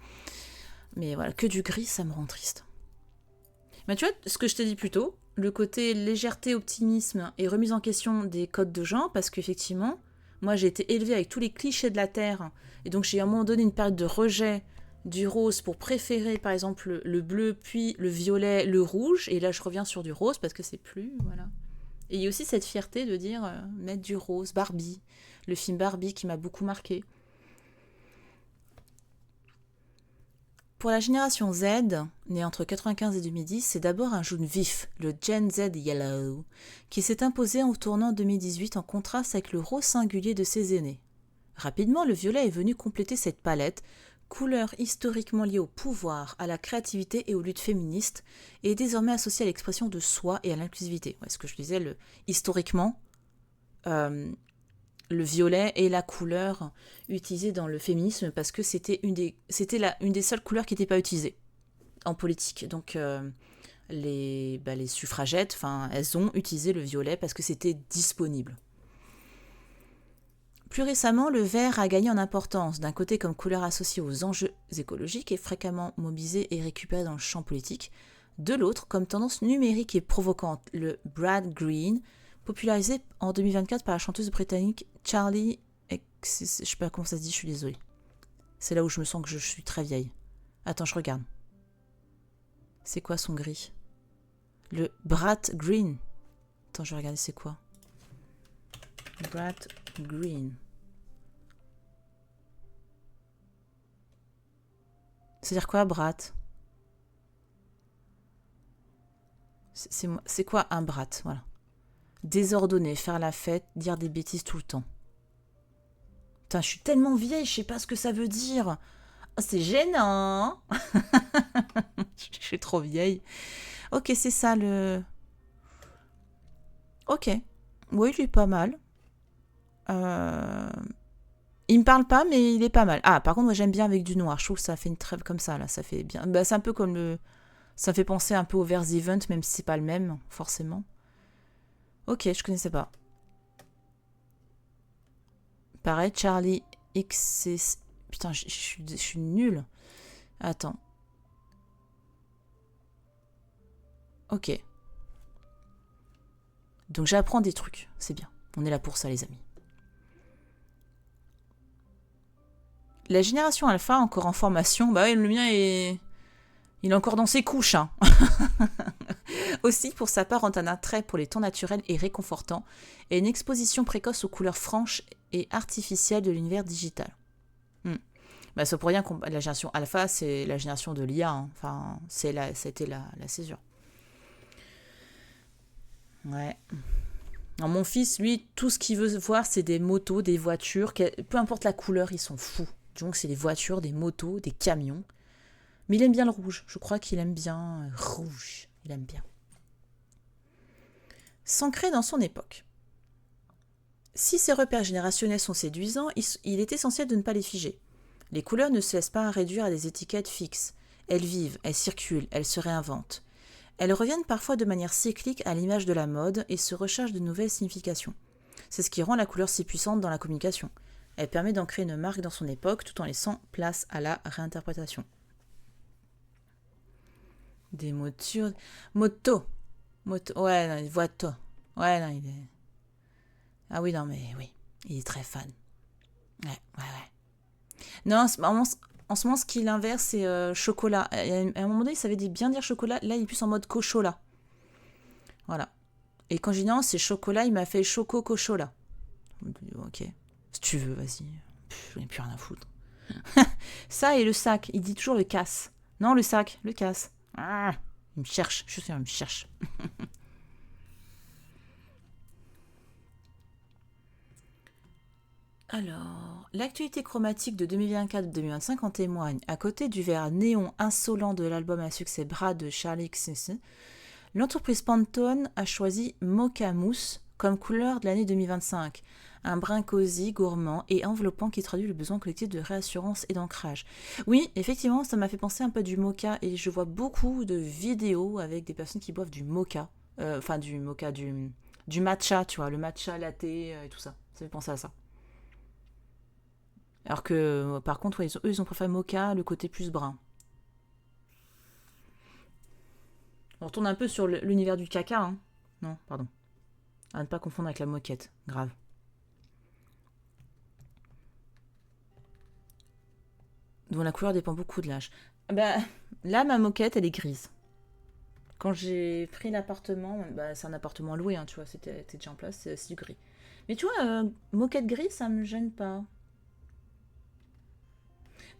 Mais voilà, que du gris, ça me rend triste. Mais tu vois, ce que je t'ai dit plus tôt, le côté légèreté, optimisme et remise en question des codes de genre, parce qu'effectivement, moi, j'ai été élevée avec tous les clichés de la Terre, et donc j'ai à un moment donné une période de rejet du rose pour préférer, par exemple, le bleu, puis le violet, le rouge, et là, je reviens sur du rose parce que c'est plus, voilà. Et il y a aussi cette fierté de dire mettre du rose, Barbie, le film Barbie qui m'a beaucoup marqué. Pour la génération Z, née entre 95 et 2010, c'est d'abord un jaune vif, le Gen Z Yellow, qui s'est imposé en tournant 2018 en contraste avec le rose singulier de ses aînés. Rapidement, le violet est venu compléter cette palette, couleur historiquement liée au pouvoir, à la créativité et aux luttes féministes, et est désormais associée à l'expression de soi et à l'inclusivité. Ouais, ce que je disais, historiquement, le violet est la couleur utilisée dans le féminisme parce que c'était une des seules couleurs qui n'était pas utilisée en politique. Donc les suffragettes, elles ont utilisé le violet parce que c'était disponible. Plus récemment, le vert a gagné en importance, d'un côté comme couleur associée aux enjeux écologiques et fréquemment mobilisée et récupérée dans le champ politique, de l'autre comme tendance numérique et provocante, le Brad Green, popularisé en 2024 par la chanteuse britannique Charlie X. Je sais pas comment ça se dit, je suis désolée. C'est là où je me sens que je suis très vieille. Attends, je regarde. C'est quoi son gris? Le Brad Green. Attends, je vais regarder c'est quoi. Brad Green. C'est-à-dire quoi, Brat? C'est quoi un brat? Voilà. Désordonné, faire la fête, dire des bêtises tout le temps. Putain, je suis tellement vieille, je sais pas ce que ça veut dire. Oh, c'est gênant. Je suis trop vieille. Ok, c'est ça le... Ok. Oui, il est pas mal. Il me parle pas, mais il est pas mal. Ah, par contre, moi j'aime bien avec du noir. Je trouve que ça fait une trêve comme ça, là. Ça fait bien. Bah, c'est un peu comme le... Ça fait penser un peu au Vers Event, même si c'est pas le même, forcément. Ok, je connaissais pas. Pareil, Charlie XC... Putain, je suis nulle. Attends. Ok. Donc j'apprends des trucs. C'est bien. On est là pour ça, les amis. La génération alpha, encore en formation, bah ouais, le mien est... Il est encore dans ses couches, hein. Aussi, pour sa part, ont un attrait pour les tons naturels et réconfortants, et une exposition précoce aux couleurs franches et artificielles de l'univers digital. Bah, ça pour rien que la génération alpha, c'est la génération de l'IA. Hein. Enfin, c'était la césure. Ouais. Alors, mon fils, lui, tout ce qu'il veut voir, c'est des motos, des voitures. Peu importe la couleur, ils sont fous. Donc, c'est des voitures, des motos, des camions. Mais il aime bien le rouge. Je crois qu'il aime bien rouge. Il aime bien. S'ancrer dans son époque. Si ces repères générationnels sont séduisants, il est essentiel de ne pas les figer. Les couleurs ne se laissent pas réduire à des étiquettes fixes. Elles vivent, elles circulent, elles se réinventent. Elles reviennent parfois de manière cyclique à l'image de la mode et se rechargent de nouvelles significations. C'est ce qui rend la couleur si puissante dans la communication. Elle permet d'ancrer une marque dans son époque tout en laissant place à la réinterprétation. Des motos. Moto. Ouais, non, voito. Ouais, non, il est. Ah oui, non, mais oui. Il est très fan. Ouais. Non, en ce moment, ce qu'il inverse, c'est chocolat. À un moment donné, il savait bien dire chocolat. Là, il est plus en mode cochola. Voilà. Et quand j'ai dit non, c'est chocolat, il m'a fait choco-cochola. Ok. Si tu veux, vas-y. J'en ai plus rien à foutre. Ça et le sac. Il dit toujours le casse. Non, le sac. Le casse. Ah, il me cherche. Je sais, il me cherche. Alors, l'actualité chromatique de 2024-2025 en témoigne. À côté du vert néon insolent de l'album à succès Bras de Charlie XCC, l'entreprise Pantone a choisi Mocha Mousse comme couleur de l'année 2025. Un brun cosy, gourmand et enveloppant qui traduit le besoin collectif de réassurance et d'ancrage. Oui, effectivement, ça m'a fait penser un peu du mocha et je vois beaucoup de vidéos avec des personnes qui boivent du mocha. Du mocha, du matcha, tu vois, le matcha latte et tout ça. Ça fait penser à ça. Alors que, par contre, ouais, eux, ils ont préféré mocha, le côté plus brun. On retourne un peu sur l'univers du caca, hein. Non, pardon. À ne pas confondre avec la moquette. Grave. Dont la couleur dépend beaucoup de l'âge. Bah, là, ma moquette, elle est grise. Quand j'ai pris l'appartement, c'est un appartement loué, hein, tu vois, c'était déjà en place, c'est du gris. Mais tu vois, moquette grise, ça me gêne pas.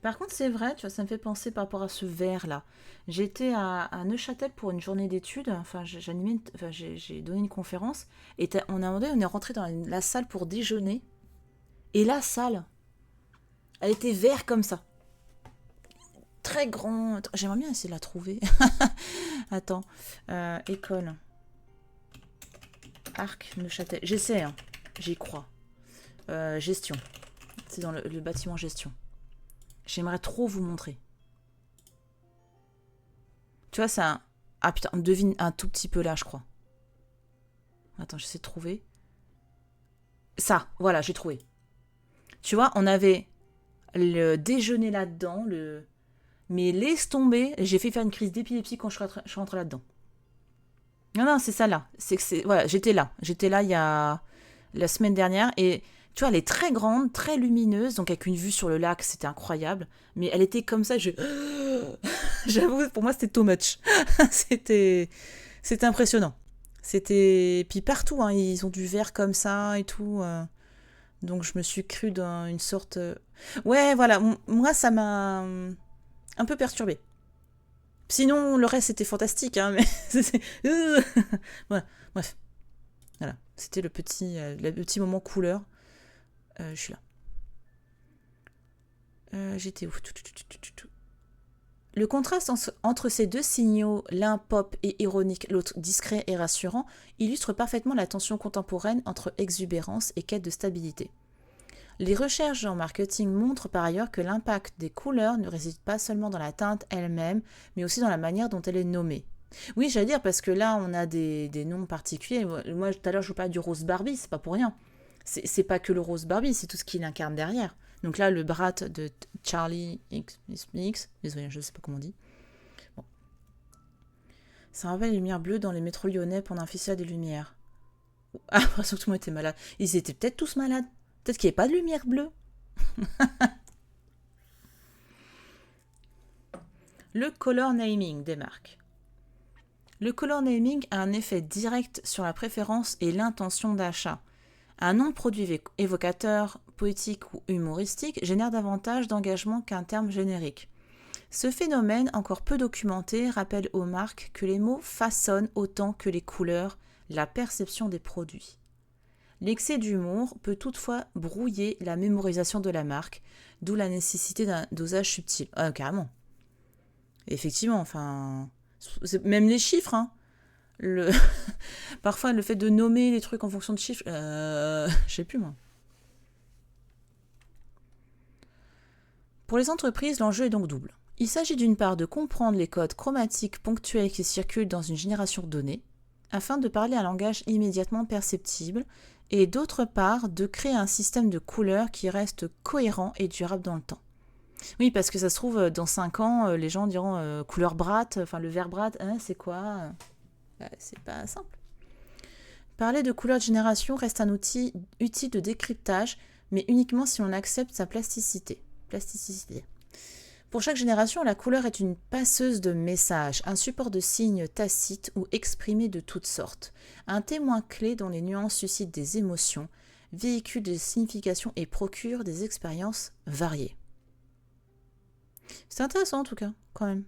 Par contre, c'est vrai, tu vois, ça me fait penser par rapport à ce verre-là. J'étais à Neuchâtel pour une journée d'études, enfin, j'ai donné une conférence, et on est rentré dans la salle pour déjeuner, et la salle, elle était vert comme ça. Très grand. J'aimerais bien essayer de la trouver. Attends. École. Arc Neuchâtel. J'essaie, hein. J'y crois. Gestion. C'est dans le bâtiment gestion. J'aimerais trop vous montrer. Tu vois, c'est un... Ah putain, on devine un tout petit peu là, je crois. Attends, j'essaie de trouver. Ça, voilà, j'ai trouvé. Tu vois, on avait le déjeuner là-dedans, Mais laisse tomber, j'ai fait faire une crise d'épilepsie quand je suis rentrée là-dedans. Non, c'est ça là. Voilà, j'étais là. J'étais là il y a la semaine dernière et tu vois, elle est très grande, très lumineuse, donc avec une vue sur le lac, c'était incroyable. Mais elle était comme ça, j'avoue, pour moi, c'était too much. c'était impressionnant. Puis partout, hein, ils ont du verre comme ça et tout. Donc je me suis crue dans une sorte. Ouais, voilà. Moi, ça m'a un peu perturbée. Sinon, le reste, c'était fantastique, hein, mais voilà, bref. Voilà, c'était le petit moment couleur. Je suis là. J'étais où? Le contraste entre ces deux signaux, l'un pop et ironique, l'autre discret et rassurant, illustre parfaitement la tension contemporaine entre exubérance et quête de stabilité. Les recherches en marketing montrent par ailleurs que l'impact des couleurs ne réside pas seulement dans la teinte elle-même, mais aussi dans la manière dont elle est nommée. Oui, j'allais dire, parce que là, on a des noms particuliers. Moi, tout à l'heure, je vous parlais du rose Barbie, c'est pas pour rien. C'est pas que le rose Barbie, c'est tout ce qu'il incarne derrière. Donc là, le brat de Charlie X, désolé, je sais pas comment on dit. Bon. Ça rappelle les lumières bleues dans les métros lyonnais pendant un festival des lumières. Ah, l'impression que tout le monde était malade. Ils étaient peut-être tous malades. Peut-être qu'il n'y avait pas de lumière bleue. Le color naming des marques. Le color naming a un effet direct sur la préférence et l'intention d'achat. Un nom de produit évocateur, poétique ou humoristique génère davantage d'engagement qu'un terme générique. Ce phénomène, encore peu documenté, rappelle aux marques que les mots façonnent autant que les couleurs la perception des produits. L'excès d'humour peut toutefois brouiller la mémorisation de la marque, d'où la nécessité d'un dosage subtil. Ah, carrément. Effectivement, enfin... Même les chiffres, hein. Le... Parfois, le fait de nommer les trucs en fonction de chiffres, je sais plus moi. Pour les entreprises, l'enjeu est donc double. Il s'agit d'une part de comprendre les codes chromatiques ponctuels qui circulent dans une génération donnée, afin de parler un langage immédiatement perceptible, et d'autre part de créer un système de couleurs qui reste cohérent et durable dans le temps. Oui, parce que ça se trouve, dans 5 ans, les gens diront couleur Brat, enfin le vert Brat, hein, c'est quoi? C'est pas simple. Parler de couleurs de génération reste un outil utile de décryptage, mais uniquement si on accepte sa plasticité. Pour chaque génération, la couleur est une passeuse de messages, un support de signes tacites ou exprimés de toutes sortes, un témoin clé dont les nuances suscitent des émotions, véhiculent des significations et procurent des expériences variées. C'est intéressant en tout cas, quand même.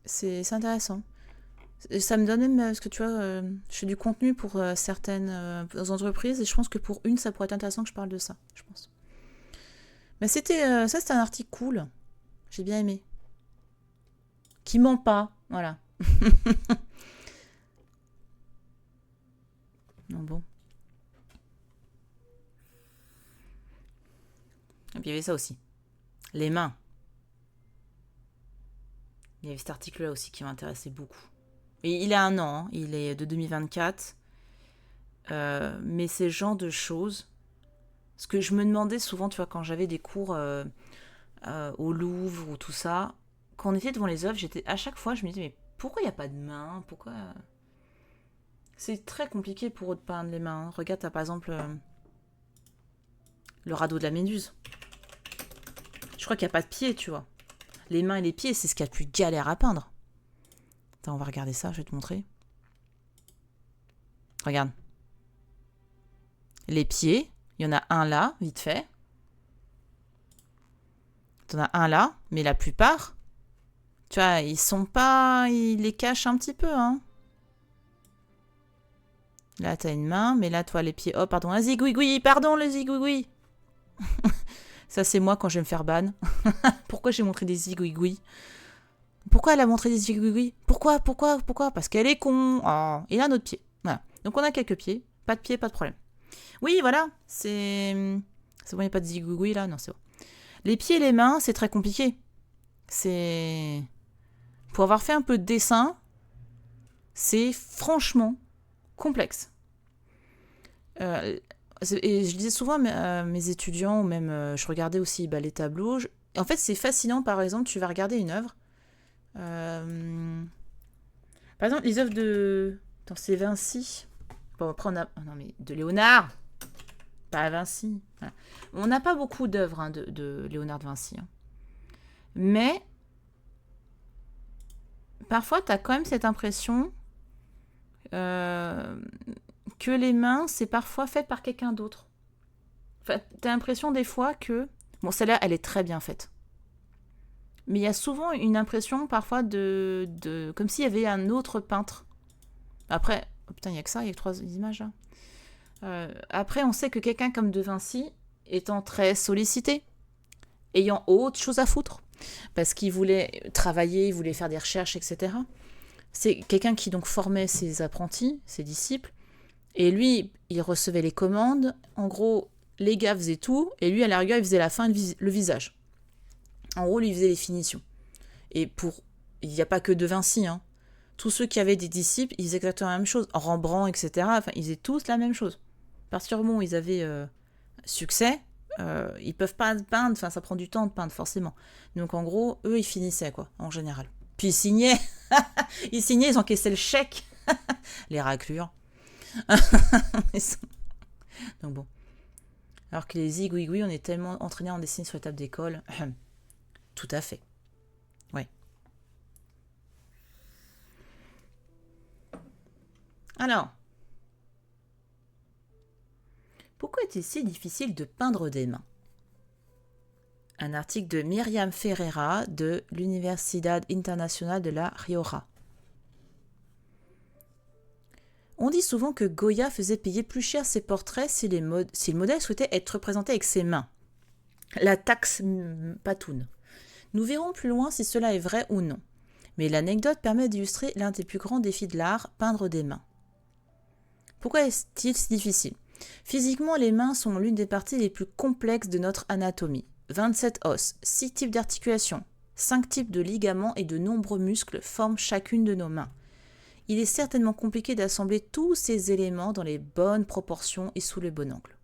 C'est intéressant. Ça me donne même, parce que tu vois, je fais du contenu pour certaines entreprises et je pense que pour une, ça pourrait être intéressant que je parle de ça, je pense. Mais c'était un article cool. J'ai bien aimé. Qui ment pas, voilà. Non, bon. Et puis il y avait ça aussi. Les mains. Il y avait cet article-là aussi qui m'intéressait beaucoup. Et il a un an, hein, il est de 2024. Mais ces genres de choses... Ce que je me demandais souvent, tu vois, quand j'avais des cours au Louvre ou tout ça, quand on était devant les œuvres, à chaque fois, je me disais, mais pourquoi il n'y a pas de main? Pourquoi... C'est très compliqué pour eux de peindre les mains. Regarde, t'as par exemple le radeau de la Méduse. Je crois qu'il n'y a pas de pied, tu vois. Les mains et les pieds, c'est ce qu'il y a de plus galère à peindre. Attends, on va regarder ça, je vais te montrer. Regarde. Les pieds, il y en a un là, vite fait. T'en as un là, mais la plupart, tu vois, ils les cachent un petit peu, hein. Là, t'as une main, mais là, toi, les pieds... Oh, pardon, un zigouigoui, pardon, le zigouigoui. Ça, c'est moi quand je vais me faire ban. Pourquoi j'ai montré des zigouigouis? Pourquoi elle a montré des zigouigouis? Pourquoi? Parce qu'elle est con. Oh, et là, notre pied. Voilà. Donc, on a quelques pieds. Pas de pieds, pas de problème. Oui, voilà. C'est bon, il n'y a pas de zigouigoui, là? Non, c'est bon. Les pieds et les mains, c'est très compliqué. C'est... Pour avoir fait un peu de dessin, c'est franchement complexe. Et je disais souvent à mes étudiants, ou même je regardais aussi les tableaux. En fait, c'est fascinant, par exemple, tu vas regarder une œuvre. Par exemple, les œuvres de... Attends, c'est Vinci. Bon, après, on a... Non, mais de Léonard. Pas Vinci. Voilà. On n'a pas beaucoup d'œuvres hein, de Léonard de Vinci. Hein. Mais, parfois, tu as quand même cette impression que les mains, c'est parfois fait par quelqu'un d'autre. Enfin, tu as l'impression des fois que... Bon, celle-là, elle est très bien faite. Mais il y a souvent une impression parfois de comme s'il y avait un autre peintre. Après, oh putain, il n'y a que ça, il y a que 3 images là. Après, on sait que quelqu'un comme De Vinci, étant très sollicité, ayant autre chose à foutre, parce qu'il voulait travailler, il voulait faire des recherches, etc. C'est quelqu'un qui donc formait ses apprentis, ses disciples, et lui, il recevait les commandes. En gros, les gars faisaient tout, et lui, à la rigueur, il faisait la fin, le visage. En gros, lui, il faisait les finitions. Et il n'y a pas que De Vinci, hein. Tous ceux qui avaient des disciples, ils faisaient exactement la même chose. Rembrandt, etc. Enfin, ils faisaient tous la même chose. À partir du moment où ils avaient succès, ils peuvent pas peindre. Enfin, ça prend du temps de peindre, forcément. Donc, en gros, eux, ils finissaient, quoi, en général. Puis, ils signaient. Ils encaissaient le chèque. Les raclures. Donc, bon. Alors que les zigouigouis, on est tellement entraînés en dessin sur les tables d'école. Tout à fait. Ouais. Alors, pourquoi est-il si difficile de peindre des mains? Un article de Myriam Ferreira de l'Universidad Internacional de La Rioja. On dit souvent que Goya faisait payer plus cher ses portraits si le modèle souhaitait être représenté avec ses mains. La taxe patoune. Nous verrons plus loin si cela est vrai ou non. Mais l'anecdote permet d'illustrer l'un des plus grands défis de l'art, peindre des mains. Pourquoi est-il si difficile ? Physiquement, les mains sont l'une des parties les plus complexes de notre anatomie. 27 os, 6 types d'articulations, 5 types de ligaments et de nombreux muscles forment chacune de nos mains. Il est certainement compliqué d'assembler tous ces éléments dans les bonnes proportions et sous le bon angle.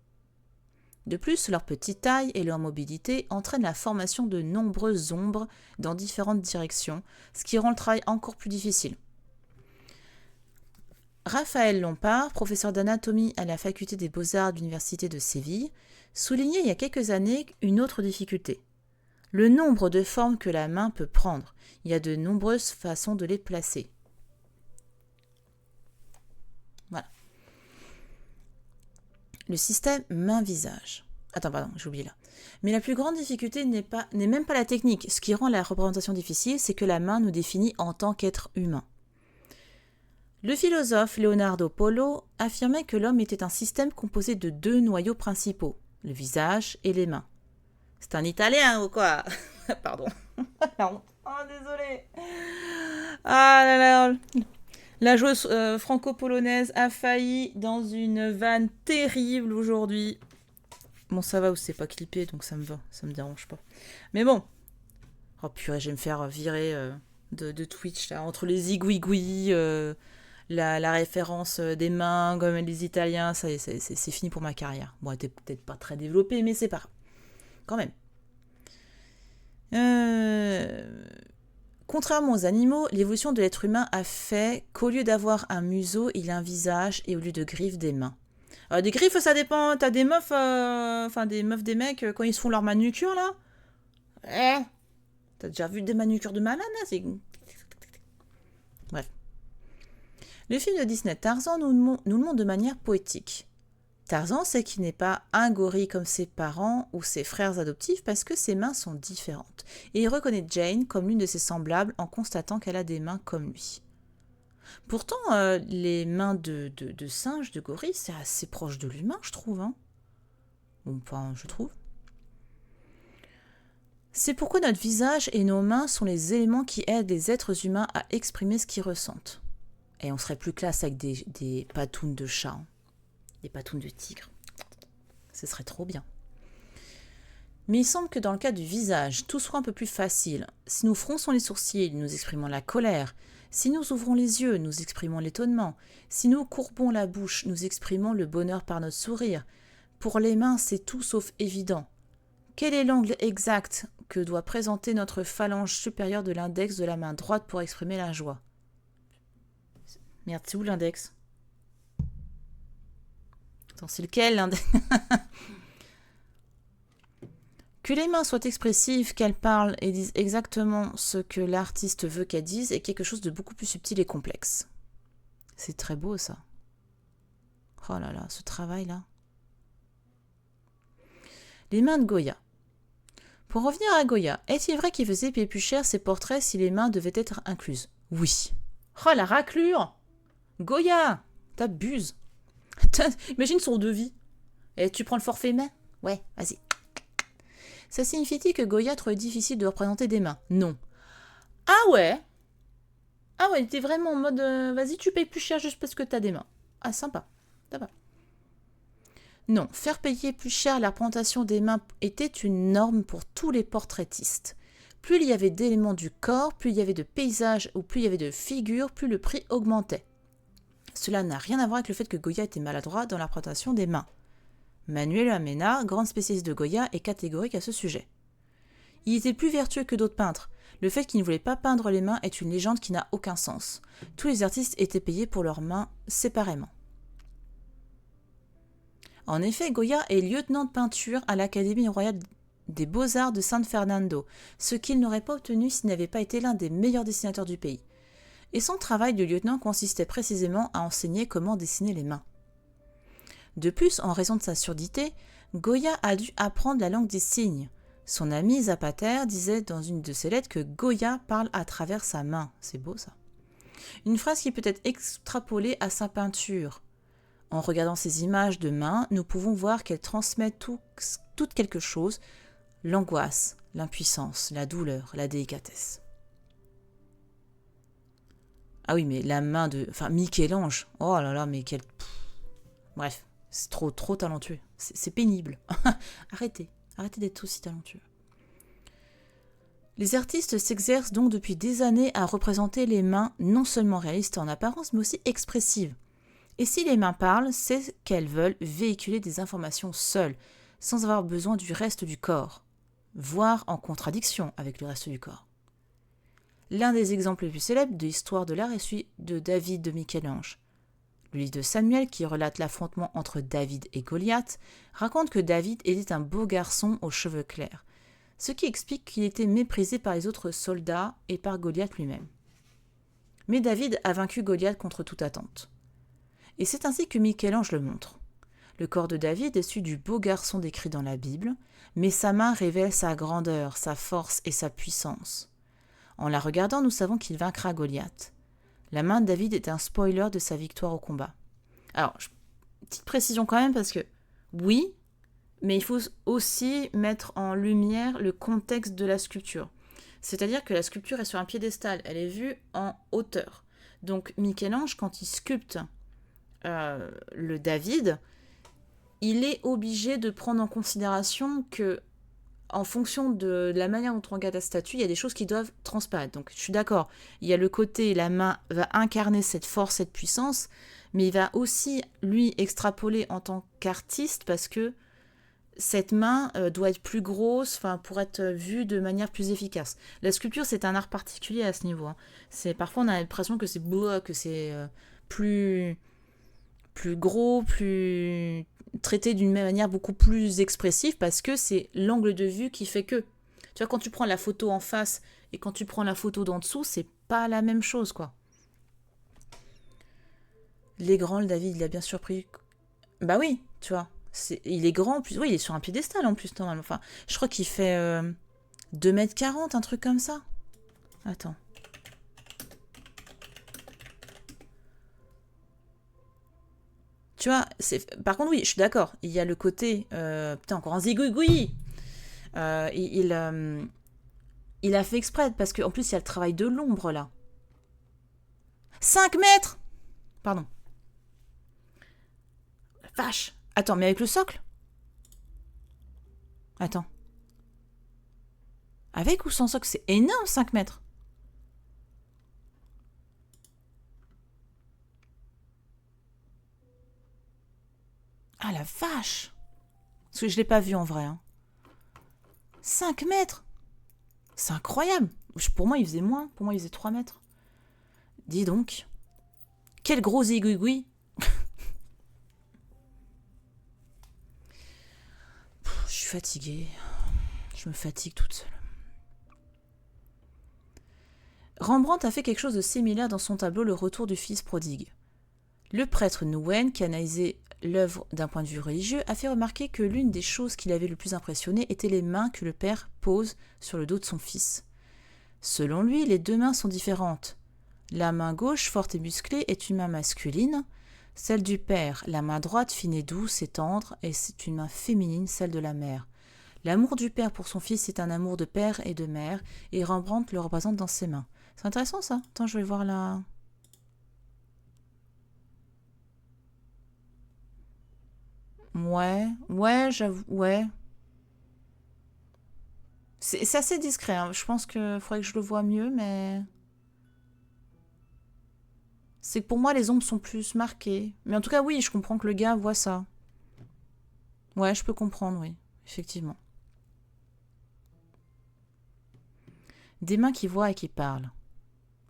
De plus, leur petite taille et leur mobilité entraînent la formation de nombreuses ombres dans différentes directions, ce qui rend le travail encore plus difficile. Raphaël Lompard, professeur d'anatomie à la faculté des beaux-arts de l'université de Séville, soulignait il y a quelques années une autre difficulté. Le nombre de formes que la main peut prendre. Il y a de nombreuses façons de les placer. Voilà. Le système main-visage. Attends, pardon, j'ai oublié là. Mais la plus grande difficulté n'est même pas la technique. Ce qui rend la représentation difficile, c'est que la main nous définit en tant qu'être humain. Le philosophe Leonardo Polo affirmait que l'homme était un système composé de 2 noyaux principaux, le visage et les mains. C'est un italien ou quoi? Pardon. La honte. Oh, désolé. Ah là là. La joueuse franco-polonaise a failli dans une vanne terrible aujourd'hui. Bon, ça va ou c'est pas clippé, donc ça me va. Ça me dérange pas. Mais bon. Oh purée, je vais me faire virer de Twitch là. Entre les zigouigouis, la référence des mains comme les Italiens, c'est fini pour ma carrière. Bon, elle était peut-être pas très développée, mais c'est pas grave. Quand même. Contrairement aux animaux, l'évolution de l'être humain a fait qu'au lieu d'avoir un museau, il a un visage et au lieu de griffes, des mains. Alors, des griffes, ça dépend. T'as des meufs, des meufs, des mecs, quand ils se font leur manucure, là. T'as déjà vu des manucures de malade, là? Bref. Le film de Disney Tarzan nous le montre de manière poétique. Tarzan sait qu'il n'est pas un gorille comme ses parents ou ses frères adoptifs parce que ses mains sont différentes. Et il reconnaît Jane comme l'une de ses semblables en constatant qu'elle a des mains comme lui. Pourtant, les mains de singe, de gorille, c'est assez proche de l'humain, je trouve. Hein. Enfin, je trouve. C'est pourquoi notre visage et nos mains sont les éléments qui aident les êtres humains à exprimer ce qu'ils ressentent. Et on serait plus classe avec des patounes de chat. Hein. Des patounes de tigre. Ce serait trop bien. Mais il semble que dans le cas du visage, tout soit un peu plus facile. Si nous fronçons les sourcils, nous exprimons la colère. Si nous ouvrons les yeux, nous exprimons l'étonnement. Si nous courbons la bouche, nous exprimons le bonheur par notre sourire. Pour les mains, c'est tout sauf évident. Quel est l'angle exact que doit présenter notre phalange supérieure de l'index de la main droite pour exprimer la joie? Merde, c'est où l'index? Attends, c'est lequel l'index? Que les mains soient expressives, qu'elles parlent et disent exactement ce que l'artiste veut qu'elles disent est quelque chose de beaucoup plus subtil et complexe. C'est très beau ça. Oh là là, ce travail-là. Les mains de Goya. Pour revenir à Goya, est-il vrai qu'il faisait payer plus cher ses portraits si les mains devaient être incluses? Oui. Oh la raclure! Goya! T'abuses. Imagine son devis. Et tu prends le forfait main? Ouais, vas-y. Ça signifie-t-il que Goya trouvait difficile de représenter des mains? Non. Ah ouais? Ah ouais, t'es vraiment en mode vas-y, tu payes plus cher juste parce que t'as des mains. Ah, sympa. Sympa. Non, faire payer plus cher la représentation des mains était une norme pour tous les portraitistes. Plus il y avait d'éléments du corps, plus il y avait de paysages ou plus il y avait de figures, plus le prix augmentait. Cela n'a rien à voir avec le fait que Goya était maladroit dans la représentation des mains. Manuel Amena, grande spécialiste de Goya, est catégorique à ce sujet. Il était plus vertueux que d'autres peintres. Le fait qu'il ne voulait pas peindre les mains est une légende qui n'a aucun sens. Tous les artistes étaient payés pour leurs mains séparément. En effet, Goya est lieutenant de peinture à l'Académie royale des beaux-arts de San Fernando, ce qu'il n'aurait pas obtenu s'il n'avait pas été l'un des meilleurs dessinateurs du pays. Et son travail de lieutenant consistait précisément à enseigner comment dessiner les mains. De plus, en raison de sa surdité, Goya a dû apprendre la langue des signes. Son ami Zapater disait dans une de ses lettres que Goya parle à travers sa main. C'est beau ça. Une phrase qui peut être extrapolée à sa peinture. En regardant ces images de mains, nous pouvons voir qu'elles transmettent toutes quelque chose, l'angoisse, l'impuissance, la douleur, la délicatesse. Ah oui, mais la main de... Enfin, Michel-Ange. Oh là là, mais quel... Bref, c'est trop talentueux. C'est pénible. Arrêtez d'être aussi talentueux. Les artistes s'exercent donc depuis des années à représenter les mains non seulement réalistes en apparence, mais aussi expressives. Et si les mains parlent, c'est qu'elles veulent véhiculer des informations seules, sans avoir besoin du reste du corps, voire en contradiction avec le reste du corps. L'un des exemples les plus célèbres de l'histoire de l'art est celui de David de Michel-Ange. Le livre de Samuel, qui relate l'affrontement entre David et Goliath, raconte que David était un beau garçon aux cheveux clairs, ce qui explique qu'il était méprisé par les autres soldats et par Goliath lui-même. Mais David a vaincu Goliath contre toute attente. Et c'est ainsi que Michel-Ange le montre. Le corps de David est celui du beau garçon décrit dans la Bible, mais sa main révèle sa grandeur, sa force et sa puissance. En la regardant, nous savons qu'il vaincra Goliath. La main de David est un spoiler de sa victoire au combat. Alors, petite précision quand même, parce que oui, mais il faut aussi mettre en lumière le contexte de la sculpture. C'est-à-dire que la sculpture est sur un piédestal, elle est vue en hauteur. Donc Michel-Ange, quand il sculpte le David, il est obligé de prendre en considération que en fonction de la manière dont on regarde la statue, il y a des choses qui doivent transparaître. Donc, je suis d'accord, il y a le côté, la main va incarner cette force, cette puissance, mais il va aussi, lui, extrapoler en tant qu'artiste, parce que cette main doit être plus grosse, pour être vue de manière plus efficace. La sculpture, c'est un art particulier à ce niveau. Parfois, on a l'impression que c'est beau, que c'est plus gros, plus traité d'une manière beaucoup plus expressive, parce que c'est l'angle de vue qui fait que. Tu vois, quand tu prends la photo en face et quand tu prends la photo d'en dessous, c'est pas la même chose, quoi. Les grands, le David, il a bien surpris. Bah oui, tu vois. Il est grand, en plus. Oui, il est sur un piédestal en plus, normalement. Enfin, je crois qu'il fait 2,40 m, un truc comme ça. Attends. Tu vois, par contre, oui, je suis d'accord. Il y a le côté... putain, encore un zigouigoui. Il a fait exprès, parce qu'en plus, il y a le travail de l'ombre, là. 5 mètres. Pardon. Vache. Attends, mais avec le socle? Attends. Avec ou sans socle? C'est énorme, 5 mètres. Ah, la vache. Parce que je ne l'ai pas vu en vrai. 5 mètres. C'est incroyable. Pour moi, il faisait moins. Pour moi, il faisait 3 mètres. Dis donc. Quel gros zigouigoui. Je suis fatiguée. Je me fatigue toute seule. Rembrandt a fait quelque chose de similaire dans son tableau Le Retour du Fils prodigue. Le prêtre Nouwen, qui analysait l'œuvre d'un point de vue religieux, a fait remarquer que l'une des choses qui l'avait le plus impressionné était les mains que le père pose sur le dos de son fils. Selon lui, les deux mains sont différentes. La main gauche, forte et musclée, est une main masculine. Celle du père, la main droite, fine et douce et tendre, et c'est une main féminine, celle de la mère. L'amour du père pour son fils est un amour de père et de mère, et Rembrandt le représente dans ses mains. C'est intéressant ça. Attends, je vais voir là. Ouais, j'avoue, ouais. C'est assez discret, hein. Je pense qu'il faudrait que je le voie mieux, mais... C'est que pour moi, les ombres sont plus marquées. Mais en tout cas, oui, je comprends que le gars voit ça. Ouais, je peux comprendre, oui, effectivement. Des mains qui voient et qui parlent.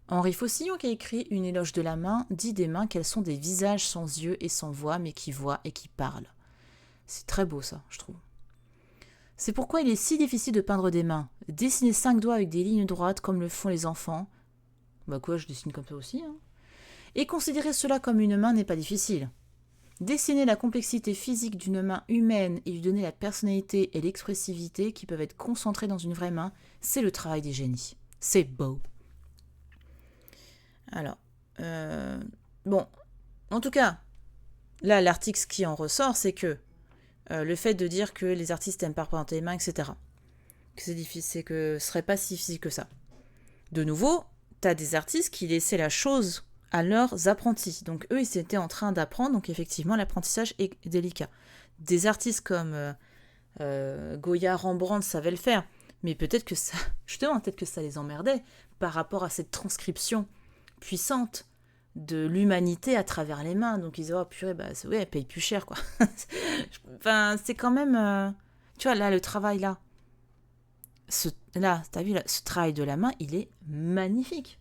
Henri Faucillon, qui a écrit Une éloge de la main, dit des mains qu'elles sont des visages sans yeux et sans voix, mais qui voient et qui parlent. C'est très beau ça, je trouve. C'est pourquoi il est si difficile de peindre des mains. Dessiner 5 doigts avec des lignes droites comme le font les enfants. Bah quoi, je dessine comme ça aussi, hein. Et considérer cela comme une main n'est pas difficile. Dessiner la complexité physique d'une main humaine et lui donner la personnalité et l'expressivité qui peuvent être concentrées dans une vraie main, c'est le travail des génies. C'est beau. Alors, bon, en tout cas, là, l'article, ce qui en ressort, c'est que le fait de dire que les artistes n'aiment pas représenter les mains, etc. que c'est difficile, que ce serait pas si difficile que ça. De nouveau, tu as des artistes qui laissaient la chose à leurs apprentis. Donc eux, ils étaient en train d'apprendre, donc effectivement, l'apprentissage est délicat. Des artistes comme Goya, Rembrandt savaient le faire, mais peut-être que ça, justement, peut-être que ça les emmerdait par rapport à cette transcription puissante de l'humanité à travers les mains. Donc ils disaient, oh purée, bah ouais, elle paye plus cher, quoi. Enfin, c'est quand même... tu vois, là, le travail, là, t'as vu, là, ce travail de la main, il est magnifique.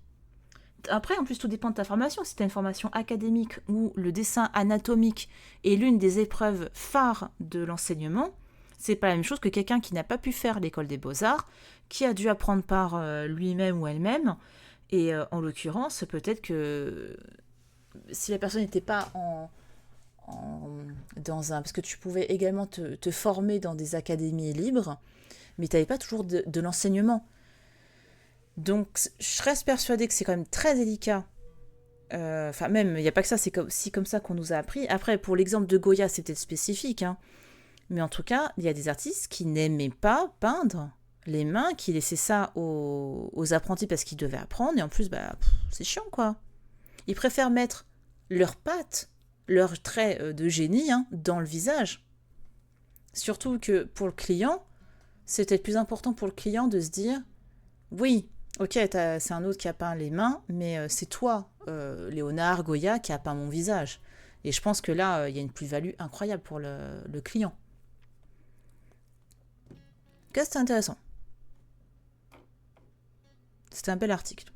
Après, en plus, tout dépend de ta formation. Si tu as une formation académique où le dessin anatomique est l'une des épreuves phares de l'enseignement, c'est pas la même chose que quelqu'un qui n'a pas pu faire l'école des beaux-arts, qui a dû apprendre par lui-même ou elle-même. Et en l'occurrence, peut-être que si la personne n'était pas dans un... Parce que tu pouvais également te former dans des académies libres, mais tu n'avais pas toujours de l'enseignement. Donc, je reste persuadée que c'est quand même très délicat. Enfin, même, il n'y a pas que ça, c'est comme ça qu'on nous a appris. Après, pour l'exemple de Goya, c'est peut-être spécifique, hein. Mais en tout cas, il y a des artistes qui n'aimaient pas peindre les mains, qui laissaient ça aux apprentis parce qu'ils devaient apprendre. Et en plus, bah, c'est chiant, quoi. Ils préfèrent mettre leurs pattes, leurs traits de génie, hein, dans le visage. Surtout que pour le client, c'est peut-être plus important pour le client de se dire, oui, ok, c'est un autre qui a peint les mains, mais c'est toi, Léonard, Goya, qui a peint mon visage. Et je pense que là, il y a une plus-value incroyable pour le client. Que c'était intéressant. C'était un bel article.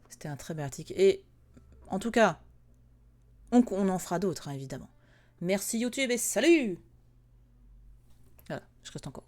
C'était un très bel article. Et en tout cas, on en fera d'autres, hein, évidemment. Merci YouTube et salut! Voilà, je reste encore.